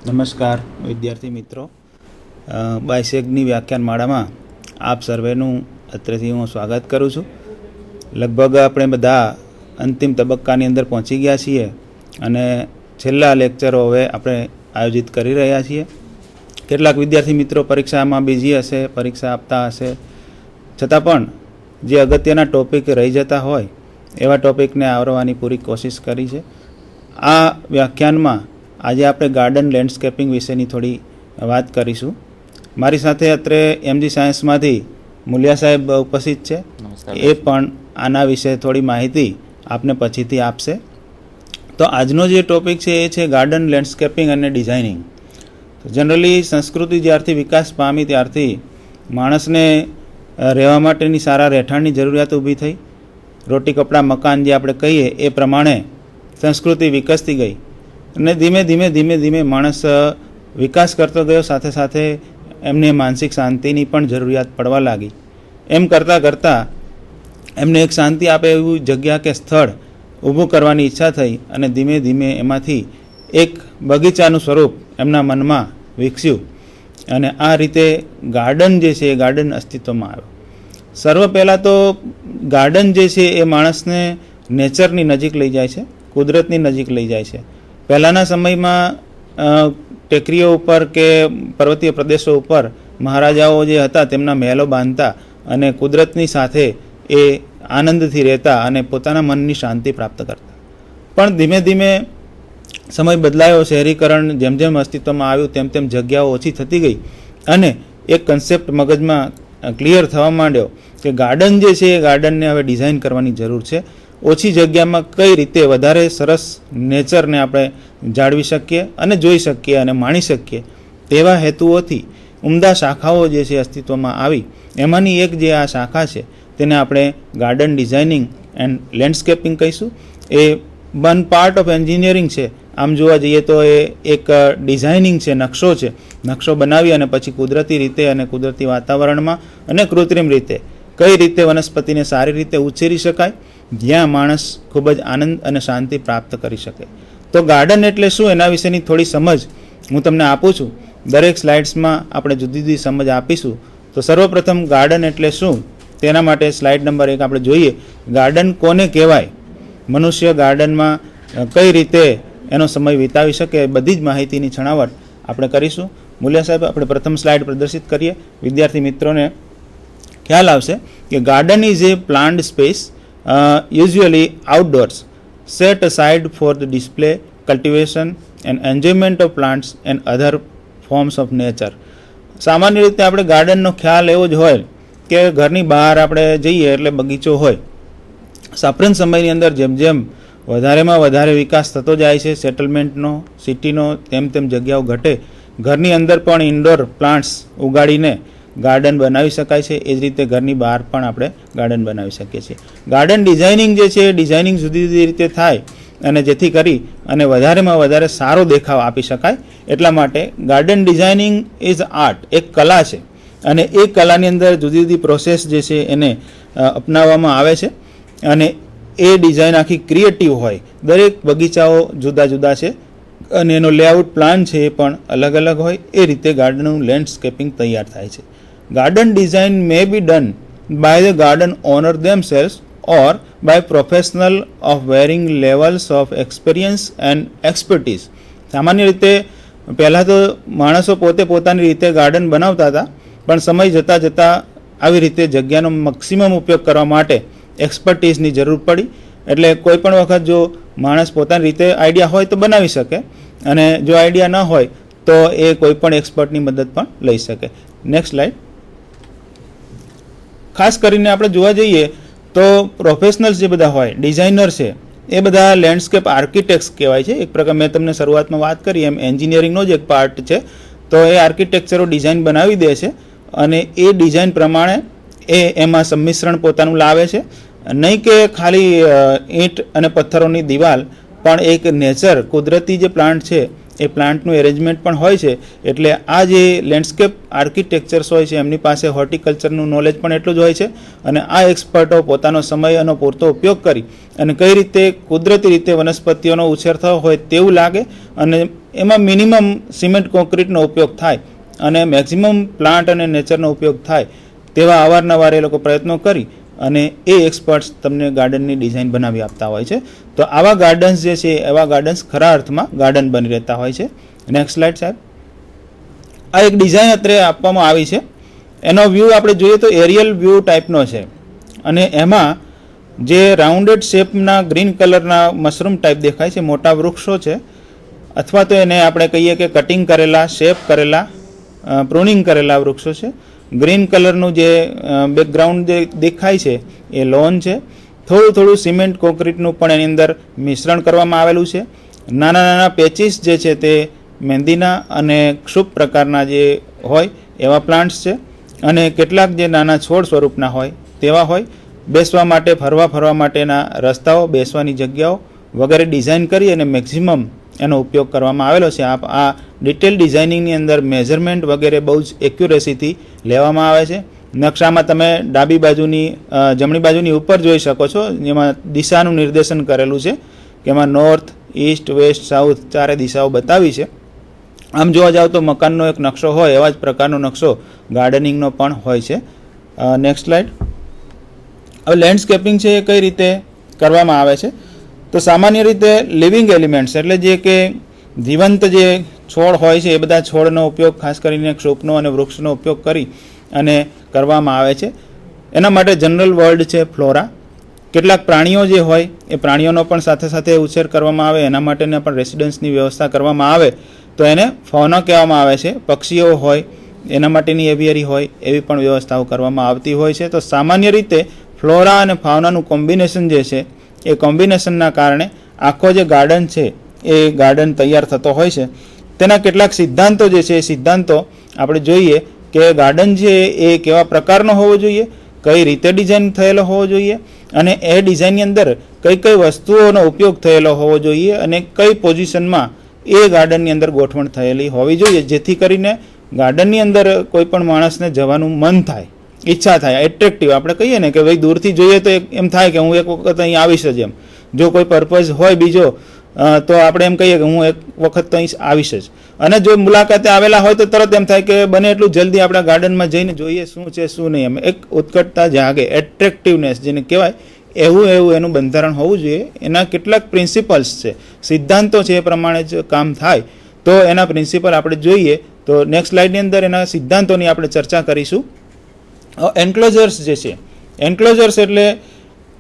નમસ્કાર વિદ્યાર્થી મિત્રો, બાયસેગની વ્યાખ્યાનમાળામાં આપ સર્વેનું અત્રેથી હું સ્વાગત કરું છું. લગભગ આપણે બધા અંતિમ તબક્કાની અંદર પહોંચી ગયા છીએ અને છેલ્લા લેક્ચરો હવે આપણે આયોજિત કરી રહ્યા છીએ. કેટલાક વિદ્યાર્થી મિત્રો પરીક્ષામાં બિઝી હશે, પરીક્ષા આપતા હશે, છતાં પણ જે અગત્યના ટૉપિક રહી જતા હોય એવા ટૉપિકને આવરવાની પૂરી કોશિશ કરી છે. આ વ્યાખ્યાનમાં આજે આપણે ગાર્ડન લેન્ડસ્કેપિંગ વિશેની થોડી વાત કરીશું. મારી સાથે અત્રે એમજી સાયન્સમાંથી મુલિયા સાહેબ ઉપસ્થિત છે. એ પણ આના વિશે થોડી માહિતી આપને પછીથી આપશે. તો આજનો જે ટૉપિક છે એ છે ગાર્ડન લેન્ડસ્કેપિંગ અને ડિઝાઇનિંગ. જનરલી સંસ્કૃતિ જ્યારથી વિકાસ પામી ત્યારથી માણસને રહેવા માટેની સારા રહેઠાણની જરૂરિયાત ઊભી થઈ. રોટી કપડાં મકાન જે આપણે કહીએ એ પ્રમાણે સંસ્કૃતિ વિકસતી ગઈ અને ધીમે ધીમે માણસ વિકાસ કરતો ગયો. સાથે સાથે એમને માનસિક શાંતિની પણ જરૂરિયાત પડવા લાગી. એમ કરતાં એમને એક શાંતિ આપે એવું જગ્યા કે સ્થળ ઊભું કરવાની ઈચ્છા થઈ અને ધીમે એમાંથી એક બગીચાનું સ્વરૂપ એમના મનમાં વિકસ્યું અને આ રીતે ગાર્ડન જે છે એ ગાર્ડન અસ્તિત્વમાં આવ્યો. સર્વ પહેલાં તો ગાર્ડન જે છે એ માણસને નેચરની નજીક લઈ જાય છે, કુદરતની નજીક લઈ જાય છે. પહેલાંના સમયમાં ટેકરીઓ ઉપર કે પર્વતીય પ્રદેશો ઉપર મહારાજાઓ જે હતા તેમના મહેલો બાંધતા અને કુદરતની સાથે એ આનંદથી રહેતા અને પોતાના મનની શાંતિ પ્રાપ્ત કરતા. પણ ધીમે સમય બદલાયો, શહેરીકરણ જેમ અસ્તિત્વમાં આવ્યું તેમ જગ્યાઓ ઓછી થતી ગઈ અને એક કન્સેપ્ટ મગજમાં ક્લિયર થવા માંડ્યો કે ગાર્ડન જે છે એ ગાર્ડનને હવે ડિઝાઇન કરવાની જરૂર છે. ઓછી જગ્યામાં કઈ રીતે વધારે સરસ નેચરને આપણે જાળવી શકીએ અને જોઈ શકીએ અને માણી શકીએ તેવા હેતુઓથી ઉમદા શાખાઓ જે છે અસ્તિત્વમાં આવી. એમાંની એક જે આ શાખા છે તેને આપણે ગાર્ડન ડિઝાઇનિંગ એન્ડ લેન્ડસ્કેપિંગ કહીશું. એ વન પાર્ટ ઓફ એન્જિનિયરિંગ છે. આમ જોવા જઈએ તો એ એક ડિઝાઇનિંગ છે, નકશો છે. નકશો બનાવી અને પછી કુદરતી રીતે અને કુદરતી વાતાવરણમાં અને કૃત્રિમ રીતે કઈ રીતે વનસ્પતિને સારી રીતે ઉછેરી શકાય જ્યાં માણસ ખૂબ જ આનંદ અને શાંતિ પ્રાપ્ત કરી શકે. તો ગાર્ડન એટલે શું એના વિશેની થોડી સમજ હું તમને આપું છું. દરેક સ્લાઇડ્સમાં આપણે જુદી સમજ આપીશું. તો સર્વપ્રથમ ગાર્ડન એટલે શું તેના માટે સ્લાઇડ નંબર 1 આપણે જોઈએ. ગાર્ડન કોને કહેવાય, મનુષ્ય ગાર્ડનમાં કઈ રીતે એનો સમય વિતાવી શકે, બધી જ માહિતીની છણાવટ આપણે કરીશું. મુલિયા સાહેબ, આપણે પ્રથમ સ્લાઇડ પ્રદર્શિત કરીએ. વિદ્યાર્થી મિત્રોને ખ્યાલ આવશે કે garden is A planned space usually outdoors set aside for the display, cultivation and enjoyment of plants and other forms of nature. સામાન્ય રીતે આપણે ગાર્ડનનો ખ્યાલ એવો જ હોય કે ઘરની બહાર આપણે જઈએ એટલે બગીચો હોય. સાંપ્રત સમયની અંદર જેમ વધારેમાં વધારે વિકાસ થતો જાય છે સેટલમેન્ટનો, સિટીનો, તેમ જગ્યાઓ ઘટે. ઘરની અંદર પણ ઇન્ડોર પ્લાન્ટ્સ ઉગાડીને ગાર્ડન બનાવી શકાય છે. એ જ રીતે ઘરની બહાર પણ આપણે ગાર્ડન બનાવી શકીએ છીએ. ગાર્ડન ડિઝાઇનિંગ જે છે ડિઝાઇનિંગ જુદી રીતે થાય અને જેથી કરી અને વધારેમાં વધારે સારો દેખાવ આપી શકાય. એટલા માટે ગાર્ડન ડિઝાઇનિંગ ઇઝ આર્ટ, એક કલા છે અને એ કલાની અંદર જુદી પ્રોસેસ જે છે એને અપનાવવામાં આવે છે અને એ ડિઝાઇન આખી ક્રિએટિવ હોય. દરેક બગીચાઓ જુદા છે અને એનો લેઆઉટ પ્લાન છે એ પણ અલગ હોય. એ રીતે ગાર્ડનનું લેન્ડસ્કેપિંગ તૈયાર થાય છે. Garden design may be done by the garden owner themselves or by professional of varying levels of experience and expertise. સામાન્ય રીતે પહેલાં તો માણસો પોતાની રીતે ગાર્ડન બનાવતા હતા, પણ સમય જતાં આવી રીતે જગ્યાનો મેક્સિમમ ઉપયોગ કરવા માટે એક્સપર્ટીઝની જરૂર પડી. એટલે કોઈ પણ વખત જો માણસ પોતાની રીતે આઈડિયા હોય તો બનાવી શકે અને જો આઈડિયા ન હોય તો એ કોઈ પણ એક્સપર્ટની મદદ પણ લઈ શકે. Next slide. ખાસ કરીને આપણે જોવા જઈએ તો પ્રોફેશનલ્સ જે બધા હોય, ડિઝાઇનર છે, એ બધા લેન્ડસ્કેપ આર્કિટેક્ટ્સ કહેવાય છે. એક પ્રકાર મેં તમને શરૂઆતમાં વાત કરી એમ એન્જિનિયરિંગનો જ એક પાર્ટ છે. તો એ આર્કિટેક્ચરો ડિઝાઇન બનાવી દે છે અને એ ડિઝાઇન પ્રમાણે એમાં સંમિશ્રણ પોતાનું લાવે છે. નહીં કે ખાલી ઈંટ અને પથ્થરોની દિવાલ, પણ એક નેચર, કુદરતી જે પ્લાન્ટ છે એ પ્લાન્ટનું એરેન્જમેન્ટ પણ હોય છે. એટલે આ જે લેન્ડસ્કેપ આર્કિટેક્ચર્સ હોય છે એમની પાસે હોર્ટિકલ્ચરનું નોલેજ પણ એટલું જ હોય છે. અને આ એક્સપર્ટો પોતાનો સમયનો પૂરતો ઉપયોગ કરી અને કઈ રીતે કુદરતી રીતે વનસ્પતિઓનો ઉછેર થયો હોય તેવું લાગે અને એમાં મિનિમમ સિમેન્ટ કોન્ક્રીટનો ઉપયોગ થાય અને મેક્સિમમ પ્લાન્ટ અને નેચરનો ઉપયોગ થાય તેવા અવારનવાર એ લોકો પ્રયત્નો કરી અને એ એક્સપર્ટ્સ તમને ગાર્ડનની ડિઝાઇન બનાવી આપતા હોય છે. તો આવા ગાર્ડન્સ જે છે એવા ગાર્ડન્સ ખરા અર્થમાં ગાર્ડન બની રહેતા હોય છે. નેક્સ્ટ સ્લાઇડ સાહેબ. આ એક ડિઝાઇન અત્રે આપવામાં આવી છે. એનો વ્યૂ આપણે જોઈએ તો એરિયલ વ્યૂ ટાઈપનો છે અને એમાં જે રાઉન્ડેડ શેપના ગ્રીન કલરના મશરૂમ ટાઈપ દેખાય છે, મોટા વૃક્ષો છે અથવા તો એને આપણે કહીએ કે કટિંગ કરેલા, શેપ કરેલા, પ્રૂનિંગ કરેલા વૃક્ષો છે. ગ્રીન કલરનું જે બેકગ્રાઉન્ડ જે દેખાય છે એ લોન છે. થોડું સિમેન્ટ કોન્ક્રીટનું પણ એની અંદર મિશ્રણ કરવામાં આવેલું છે. નાના પેચીસ જે છે તે મહેંદીના અને ક્ષુપ પ્રકારના જે હોય એવા પ્લાન્ટ્સ છે અને કેટલાક જે નાના છોડ સ્વરૂપના હોય તેવા હોય. બેસવા માટે, ફરવા માટેના રસ્તાઓ, બેસવાની જગ્યાઓ વગેરે ડિઝાઇન કરી અને મેક્સિમમ એનો ઉપયોગ કરવામાં આવેલો છે. આ ડિટેલ ડિઝાઇનિંગની અંદર મેઝરમેન્ટ વગેરે બહુ જ એક્યુરેસીથી લેવામાં આવે છે. નકશામાં તમે જમણી બાજુની ઉપર જોઈ શકો છો, જેમાં દિશાનું નિર્દેશન કરેલું છે કે એમાં નોર્થ, ઈસ્ટ, વેસ્ટ, સાઉથ ચારે દિશાઓ બતાવી છે. આમ જોવા જાવ તો મકાનનો એક નકશો હોય એવા જ પ્રકારનો નકશો ગાર્ડનિંગનો પણ હોય છે. Next slide. હવે લેન્ડસ્કેપિંગ છે એ કઈ રીતે કરવામાં આવે છે? તો સામાન્ય રીતે લિવિંગ એલિમેન્ટ્સ એટલે જે કે જીવંત જે છોડ હોય છે એ બધા છોડનો ઉપયોગ ખાસ કરીને ક્ષુપનો અને વૃક્ષનો ઉપયોગ કરી અને કરવામાં આવે છે. એના માટે જનરલ વર્ડ છે ફ્લોરા. કેટલાક પ્રાણીઓ જે હોય એ પ્રાણીઓનો પણ સાથે ઉછેર કરવામાં આવે, એના માટેના પણ રેસિડન્સની વ્યવસ્થા કરવામાં આવે તો એને ફૌના કહેવામાં આવે છે. પક્ષીઓ હોય એના માટેની એવિયરી હોય એવી પણ વ્યવસ્થાઓ કરવામાં આવતી હોય છે. તો સામાન્ય રીતે ફ્લોરા અને ફાઉનાનું કોમ્બિનેશન જે છે એ કોમ્બિનેશનના કારણે આખો જે ગાર્ડન છે એ ગાર્ડન તૈયાર થતો હોય છે. તેના કેટલાક સિદ્ધાંતો જે છે એ સિદ્ધાંતો આપણે જોઈએ કે ગાર્ડન છે એ કેવા પ્રકારનો હોવો જોઈએ, કઈ રીતે ડિઝાઇન થયેલો હોવો જોઈએ અને એ ડિઝાઇનની અંદર કઈ વસ્તુઓનો ઉપયોગ થયેલો હોવો જોઈએ અને કઈ પોઝિશનમાં એ ગાર્ડનની અંદર ગોઠવણ થયેલી હોવી જોઈએ, જેથી કરીને ગાર્ડનની અંદર કોઈ પણ માણસને જવાનું મન થાય, ઈચ્છા થાય, એટ્રેક્ટિવ આપણે કહીએ ને કે ભાઈ દૂરથી જોઈએ તો એમ થાય કે હું એક વખત અહીં આવીશ જ એમ. જો કોઈ પર્પઝ હોય બીજો તો આપણે એમ કહીએ કે હું એક વખત તો અહીં આવીશ જ. અને જો મુલાકાતે આવેલા હોય તો તરત એમ થાય કે બને એટલું જલ્દી આપણા ગાર્ડનમાં જઈને જોઈએ શું છે શું નહીં. એમ એક ઉત્કટતા જાગે, એટ્રેક્ટિવનેસ જેને કહેવાય એવું એનું બંધારણ હોવું જોઈએ. એના કેટલાક પ્રિન્સિપલ્સ છે, સિદ્ધાંતો છે, એ પ્રમાણે જ કામ થાય તો એના પ્રિન્સિપલ આપણે જોઈએ. તો નેક્સ્ટ સ્લાઇડની અંદર એના સિદ્ધાંતોની આપણે ચર્ચા કરીશું. એન્ક્લોઝર્સ જે છે, એન્ક્લોઝર્સ એટલે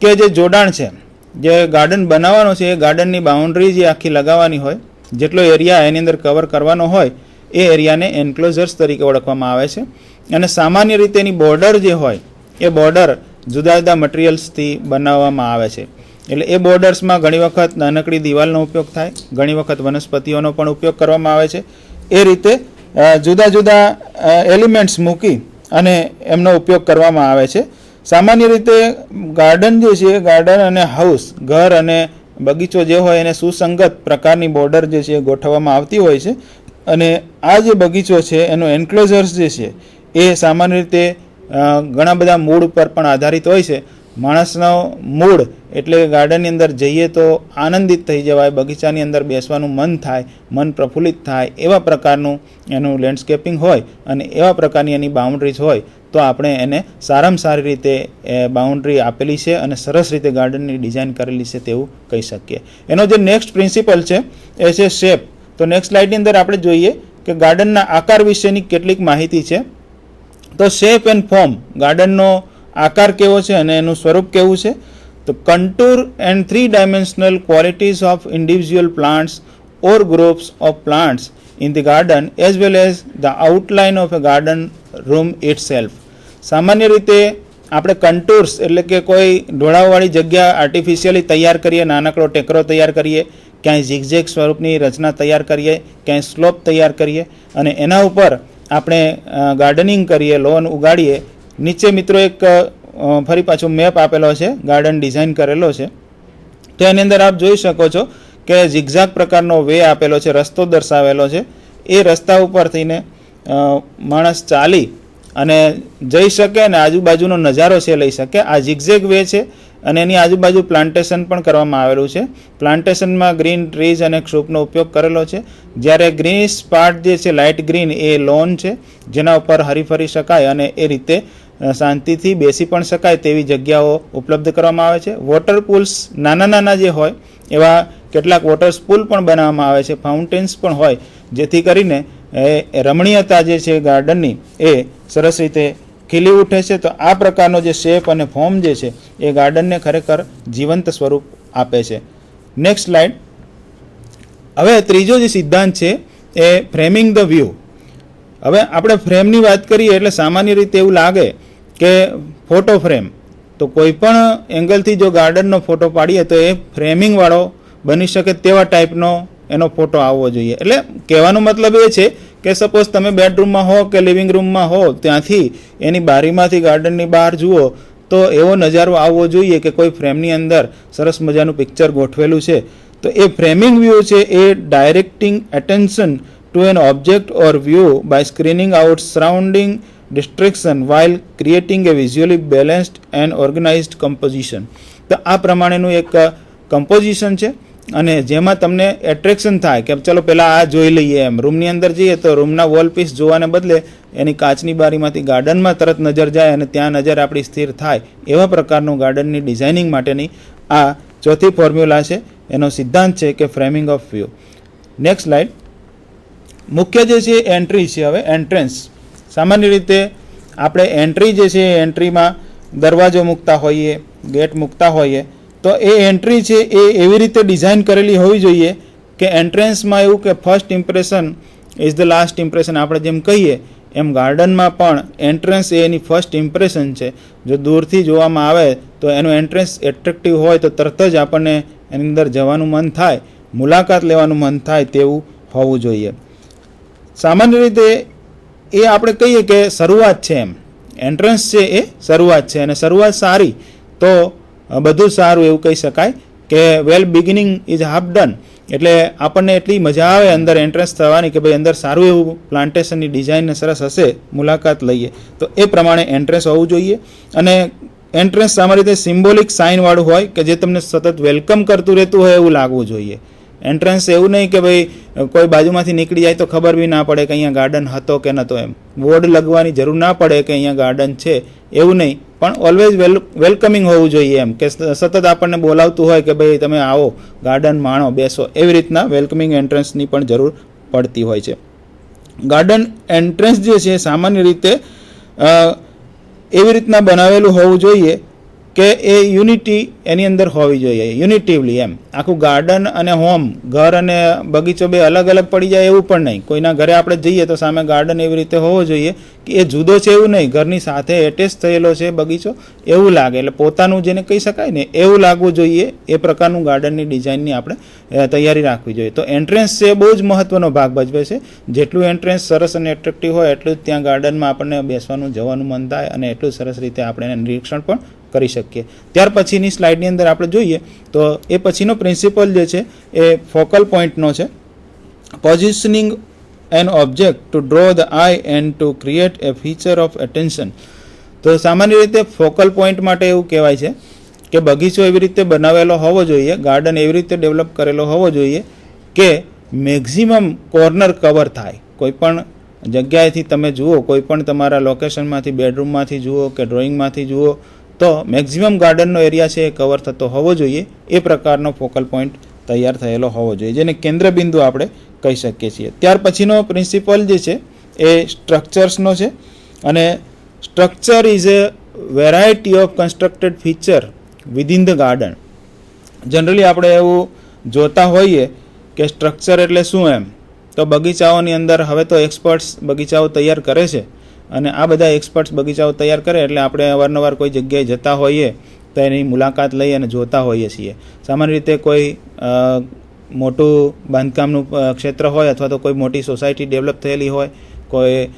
કે જે જોડાણ છે, જે ગાર્ડન બનાવવાનો છે એ ગાર્ડનની બાઉન્ડ્રી જે આખી લગાવવાની હોય, જેટલો એરિયા એની અંદર કવર કરવાનો હોય એ એરિયાને એન્ક્લોઝર્સ તરીકે ઓળખવામાં આવે છે. અને સામાન્ય રીતે એની બોર્ડર જે હોય એ બોર્ડર જુદા જુદા મટીરિયલ્સથી બનાવવામાં આવે છે. એટલે એ બોર્ડર્સમાં ઘણી વખત નાનકડી દિવાલનો ઉપયોગ થાય, ઘણી વખત વનસ્પતિઓનો પણ ઉપયોગ કરવામાં આવે છે. એ રીતે જુદા જુદા એલિમેન્ટ્સ મૂકી અને એમનો ઉપયોગ કરવામાં આવે છે. સામાન્ય રીતે ગાર્ડન જે છે, ગાર્ડન અને હાઉસ, ઘર અને બગીચો જે હોય એને સુસંગત પ્રકારની બોર્ડર જે છે એ ગોઠવવામાં આવતી હોય છે. અને આ જે બગીચો છે એનો એન્ક્લોઝર્સ જે છે એ સામાન્ય રીતે ઘણા બધા મૂડ ઉપર પણ આધારિત હોય છે. માણસનો મૂડ એટલે ગાર્ડનની અંદર જઈએ તો આનંદિત થઈ જવાય, બગીચાની અંદર બેસવાનું મન થાય, મન પ્રફુલ્લિત થાય, એવા પ્રકારનું એનું લેન્ડસ્કેપિંગ હોય અને એવા પ્રકારની એની બાઉન્ડ્રીઝ હોય તો આપણે એને સારામાં સારી રીતે બાઉન્ડ્રી આપેલી છે અને સરસ રીતે ગાર્ડનની ડિઝાઇન કરેલી છે તેવું કહી શકીએ. એનો જે નેક્સ્ટ પ્રિન્સિપલ છે એ છે શેપ. તો નેક્સ્ટ સ્લાઇડની અંદર આપણે જોઈએ કે ગાર્ડનના આકાર વિશેની કેટલીક માહિતી છે. તો શેપ એન્ડ ફોર્મ, ગાર્ડનનો આકાર કેવો છે અને એનું સ્વરૂપ કેવું છે. તો contour and 3-dimensional qualities of individual plants or groups of plants in the garden as well as the outline of a garden room itself. સામાન્ય રીતે આપણે કન્ટુર્સ એટલે કે કોઈ ઢોળાવવાળી જગ્યા આર્ટિફિશિયલી તૈયાર કરીએ, નાનકડો ટેકરો તૈયાર કરીએ, ક્યાંય ઝિગઝેગ સ્વરૂપની રચના તૈયાર કરીએ, ક્યાંય સ્લોપ તૈયાર કરીએ અને એના ઉપર આપણે ગાર્ડનિંગ કરીએ, લોન ઉગાડીએ. નીચે મિત્રો એક ફરી પાછો મેપ આપેલો છે, ગાર્ડન ડિઝાઇન કરેલો છે. તો એની અંદર આપ જોઈ શકો છો કે ઝિગઝાગ પ્રકારનો વે આપેલો છે, રસ્તો દર્શાવેલો છે. એ રસ્તા ઉપર થઈને માણસ ચાલી અને જઈ શકે અને આજુબાજુનો નજારો છે લઈ શકે. આ ઝિગઝેગ વે છે અને એની આજુબાજુ પ્લાન્ટેશન પણ કરવામાં આવેલું છે. પ્લાન્ટેશનમાં ગ્રીન ટ્રીઝ અને ક્ષુપનો ઉપયોગ કરેલો છે. જ્યારે ગ્રીનિશ પાર્ટ જે છે લાઇટ ગ્રીન એ લોન છે, જેના ઉપર હરીફરી શકાય અને એ રીતે શાંતિથી બેસી પણ શકાય તેવી જગ્યાઓ ઉપલબ્ધ કરવામાં આવે છે. વોટર પુલ્સ નાના નાના જે હોય એવા કેટલાક વોટર પુલ પણ બનાવવામાં આવે છે, ફાઉન્ટેન્સ પણ હોય, જેથી કરીને રમણીયતા જે છે ગાર્ડનની એ સરસ રીતે ખીલી ઉઠે છે. તો આ પ્રકારનો જે શેપ અને ફોર્મ જે છે એ ગાર્ડનને ખરેખર જીવંત સ્વરૂપ આપે છે. Next slide. હવે ત્રીજો જે સિદ્ધાંત છે એ ફ્રેમિંગ ધ વ્યૂ. હવે આપણે ફ્રેમની વાત કરીએ એટલે સામાન્ય રીતે એવું લાગે કે ફોટો ફ્રેમ, તો કોઈ પણ એંગલથી જો ગાર્ડનનો ફોટો પાડીએ તો એ ફ્રેમિંગવાળો બની શકે તેવા ટાઈપનો એનો ફોટો આવવો જોઈએ. એટલે કહેવાનો મતલબ એ છે કે સપોઝ તમે બેડરૂમમાં હો કે લિવિંગ રૂમમાં હો, ત્યાંથી એની બારીમાંથી ગાર્ડનની બહાર જુઓ તો એવો નજારો આવવો જોઈએ કે કોઈ ફ્રેમની અંદર સરસ મજાનું પિક્ચર ગોઠવેલું છે. તો એ ફ્રેમિંગ વ્યૂ છે એ ડાયરેક્ટિંગ attention to an object or view by screening out surrounding distraction while creating a visually balanced and organized composition. તો આ પ્રમાણેનું એક કમ્પોઝિશન છે અને જેમાં તમને એટ્રેક્શન થાય કે ચલો પહેલાં આ જોઈ લઈએ. એમ રૂમની અંદર જઈએ તો રૂમના વોલ પીસ જોવાને બદલે એની કાચની બારીમાંથી ગાર્ડનમાં તરત નજર જાય અને ત્યાં નજર આપણી સ્થિર થાય, એવા પ્રકારનું ગાર્ડનની ડિઝાઇનિંગ માટેની આ ચોથી ફોર્મ્યુલા છે. એનો સિદ્ધાંત છે કે framing of view. Next slide. મુખ્ય જે છે એન્ટ્રી છે. હવે એન્ટ્રન્સ. સામાન્ય રીતે આપણે એન્ટ્રી જે છે એન્ટ્રીમાં દરવાજો મૂકતા હોઈએ, ગેટ મૂકતા હોઈએ, તો એ એન્ટ્રી છે એ એવી રીતે ડિઝાઇન કરેલી હોવી જોઈએ કે એન્ટ્રન્સમાં એવું કે first impression is the last impression આપણે જેમ કહીએ એમ ગાર્ડનમાં પણ એન્ટ્રન્સ એ એની ફર્સ્ટ ઇમ્પ્રેશન છે. જો દૂરથી જોવામાં આવે તો એનું એન્ટ્રન્સ એટ્રેક્ટિવ હોય તો તરત જ આપણને એની અંદર જવાનું મન થાય, મુલાકાત લેવાનું મન થાય તેવું હોવું જોઈએ. સામાન્ય રીતે એ આપણે કહીએ કે શરૂઆત છે, એમ એન્ટ્રન્સ છે એ શરૂઆત છે અને શરૂઆત સારી તો બધું સારું એવું કહી શકાય કે વેલ બિગિનિંગ ઇઝ હાફ ડન. એટલે આપણને એટલી મજા આવે અંદર એન્ટ્રન્સ થવાની કે ભાઈ અંદર સારું એવું પ્લાન્ટેશનની ડિઝાઇન સરસ હશે, મુલાકાત લઈએ. તો એ પ્રમાણે એન્ટ્રન્સ હોવું જોઈએ. અને એન્ટ્રન્સ સામાન્ય રીતે સિમ્બોલિક સાઇનવાળું હોય કે જે તમને સતત વેલકમ કરતું રહેતું હોય એવું લાગવું જોઈએ. એન્ટ્રન્સ એવું નહીં કે ભાઈ કોઈ બાજુમાંથી નીકળી જાય તો ખબર બી ના પડે કે અહીંયા ગાર્ડન હતો કે નહોતો. એમ બોર્ડ લગવાની જરૂર ના પડે કે અહીંયા ગાર્ડન છે એવું નહીં, પણ ઓલવેઝ વેલકમિંગ હોવું જોઈએ. એમ કે સતત આપણને બોલાવતું હોય કે ભાઈ તમે આવો, ગાર્ડન માણો, બેસો. એવી રીતના વેલકમિંગ એન્ટ્રન્સની પણ જરૂર પડતી હોય છે. ગાર્ડન એન્ટ્રન્સ જે છે સામાન્ય રીતે એવી રીતના બનાવેલું હોવું જોઈએ કે એ યુનિટી એની અંદર હોવી જોઈએ, યુનિટિવલી. એમ આખું ગાર્ડન અને હોમ, ઘર અને બગીચો બે અલગ અલગ પડી જાય એવું પણ નહીં. કોઈના ઘરે આપણે જઈએ તો સામે ગાર્ડન એવી રીતે હોવો જોઈએ કે એ જુદો છે એવું નહીં, ઘરની સાથે એટેચ થયેલો છે બગીચો એવું લાગે, એટલે પોતાનું જેને કહી શકાય ને એવું લાગવું જોઈએ. એ પ્રકારનું ગાર્ડનની ડિઝાઇનની આપણે તૈયારી રાખવી જોઈએ. તો એન્ટ્રન્સ છે બહુ જ મહત્ત્વનો ભાગ ભજવે છે. જેટલું એન્ટ્રન્સ સરસ અને એટ્રેક્ટિવ હોય એટલું જ ત્યાં ગાર્ડનમાં આપણને બેસવાનું, જવાનું મન થાય અને એટલું સરસ રીતે આપણે એને નિરીક્ષણ પણ કરી શકીએ. ત્યાર પછીની સ્લાઇડની અંદર આપણે જોઈએ તો એ પછીનો પ્રિન્સિપલ જે છે એ ફોકલ પોઈન્ટનો છે. Positioning N object to draw the I and to create a feature of attention. તો સામાન્ય રીતે ફોકલ પોઈન્ટ માટે એવું કહેવાય છે કે બગીચો એવી રીતે બનાવેલો હોવો જોઈએ, ગાર્ડન એવી રીતે ડેવલપ કરેલો હોવો જોઈએ કે મેક્ઝિમમ કોર્નર કવર થાય. કોઈ પણ જગ્યાએથી તમે જુઓ, કોઈ પણ તમારા લોકેશનમાંથી, બેડરૂમમાંથી જુઓ કે ડ્રોઈંગમાંથી જુઓ, તો મેક્ઝિમમ ગાર્ડનનો એરિયા છે એ કવર થતો હોવો જોઈએ. એ પ્રકારનો ફોકલ પોઈન્ટ તૈયાર થયેલો હોવો જોઈએ, જેને કેન્દ્ર બિંદુ આપણે કહી શકીએ છીએ. ત્યાર પછીનો પ્રિન્સિપલ જે છે એ સ્ટ્રક્ચર્સનો છે અને structure is A variety of constructed feature within the garden. Generally આપણે એવું જોતા હોઈએ કે સ્ટ્રક્ચર એટલે શું. એમ તો બગીચાઓની અંદર હવે તો એક્સપર્ટ્સ બગીચાઓ તૈયાર કરે છે અને આ બધા એક્સપર્ટ્સ બગીચાઓ તૈયાર કરે એટલે આપણે અવારનવાર કોઈ જગ્યાએ જતા હોઈએ તો એની મુલાકાત લઈ અને જોતા હોઈએ છીએ. સામાન્ય રીતે કોઈ મોટું બાંધકામનું ક્ષેત્ર હોય અથવા તો કોઈ મોટી સોસાયટી ડેવલપ થયેલી હોય, કોઈ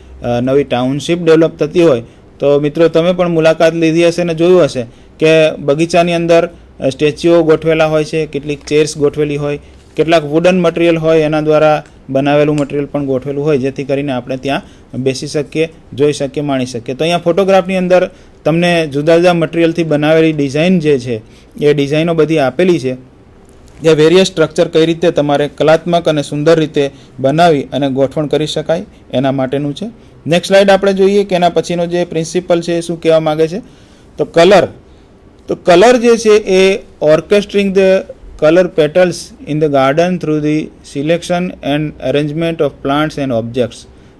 નવી ટાઉનશીપ ડેવલપ થતી હોય તો મિત્રો તમે પણ મુલાકાત લીધી હશે અને જોયું હશે કે બગીચાની અંદર સ્ટેચ્યુઓ ગોઠવેલા હોય છે, કેટલીક ચેર્સ ગોઠવેલી હોય, કેટલાક વુડન મટીરિયલ હોય એના દ્વારા બનાવેલું મટીરિયલ પણ ગોઠવેલું હોય, જેથી કરીને આપણે ત્યાં બેસી શકીએ, જોઈ શકીએ, માણી શકીએ. તો અહીંયા ફોટોગ્રાફની અંદર તમને જુદા જુદા મટીરિયલથી બનાવેલી ડિઝાઇન જે છે એ ડિઝાઇનો બધી આપેલી છે, જે વેરિયસ સ્ટ્રક્ચર કઈ રીતે તમારે કલાત્મક અને સુંદર રીતે બનાવી અને ગોઠવણ કરી શકાય એના માટેનું છે. નેક્સ્ટ સ્લાઇડ આપણે જોઈએ કે એના પછીનો જે પ્રિન્સિપલ છે એ શું કહેવા માગે છે. તો કલર જે છે એ ઓર્કેસ્ટ્રિંગ the color petals in the garden through the selection and arrangement of plants and objects.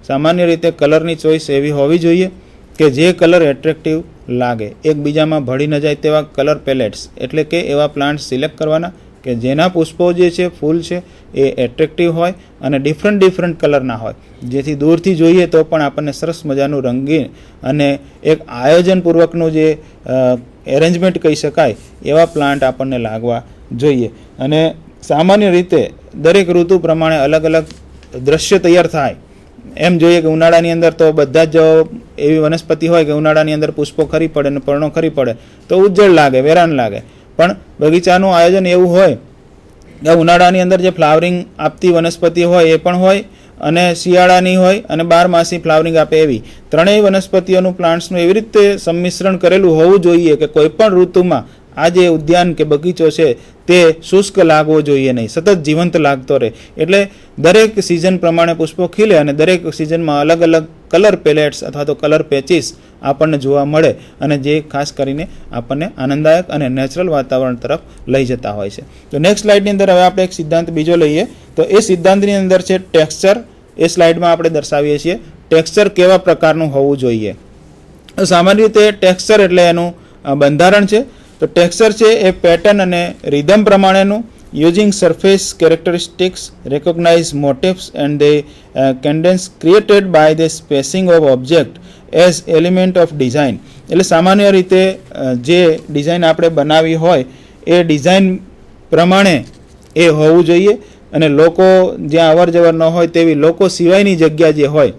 સામાન્ય રીતે કલરની ચોઈસ એવી હોવી જોઈએ કે જે કલર એટ્રેક્ટિવ લાગે, એકબીજામાં ભળી ન જાય તેવા કલર પેલેટ્સ એટલે કે એવા પ્લાન્ટ સિલેક્ટ કરવાના કે જેના પુષ્પો જે છે, ફૂલ છે એ એટ્રેક્ટિવ હોય અને ડિફરન્ટ કલરના હોય, જેથી દૂરથી જોઈએ તો પણ આપણને સરસ મજાનું રંગીન અને એક આયોજનપૂર્વકનું જે એરેન્જમેન્ટ કહી શકાય એવા પ્લાન્ટ આપણને લાગવા જોઈએ. અને સામાન્ય રીતે દરેક ઋતુ પ્રમાણે અલગ અલગ દ્રશ્ય તૈયાર થાય. એમ જોઈએ કે ઉનાળાની અંદર તો બધા જ એવી વનસ્પતિ હોય કે ઉનાળાની અંદર પુષ્પો ખરી પડે અને પર્ણો ખરી પડે તો ઉજ્જળ લાગે, વેરાન લાગે. પણ બગીચાનું આયોજન એવું હોય કે ઉનાળાની અંદર જે ફ્લાવરિંગ આપતી વનસ્પતિ હોય એ પણ હોય અને શિયાળાની હોય અને 12 માસી ફ્લાવરિંગ આપે એવી ત્રણેય વનસ્પતિઓનું, પ્લાન્ટ્સનું એવી રીતે સંમિશ્રણ કરેલું હોવું જોઈએ કે કોઈ પણ ઋતુમાં આ જે ઉદ્યાન કે બગીચો છે તે શુષ્ક લાગવો જોઈએ નહીં, સતત જીવંત લાગતો રહે. એટલે દરેક સિઝન પ્રમાણે પુષ્પો ખીલે અને દરેક સિઝનમાં અલગ અલગ કલર પેલેટ્સ અથવા તો કલર પેચીસ આપણને જોવા મળે અને જે ખાસ કરીને આપણને આનંદદાયક અને નેચરલ વાતાવરણ તરફ લઈ જતા હોય છે. તો નેક્સ્ટ સ્લાઇડની અંદર હવે આપણે એક સિદ્ધાંત બીજો લઈએ. તો એ સિદ્ધાંતની અંદર છે ટેક્સચર. એ સ્લાઇડમાં આપણે દર્શાવીએ છીએ ટેક્સચર કેવા પ્રકારનું હોવું જોઈએ. તો સામાન્ય રીતે ટેક્સચર એટલે એનું બંધારણ છે. તો ટેક્સચર છે એ પેટર્ન અને રિધમ પ્રમાણેનું, using surface characteristics, recognise motifs and the cadence created by the spacing of object as element of design. એટલે સામાન્ય રીતે જે ડિઝાઇન આપણે બનાવી હોય એ ડિઝાઇન પ્રમાણે એ હોવું જોઈએ અને લોકો જ્યાં અવર જવર ન હોય તેવી લોકો સિવાયની જગ્યા જે હોય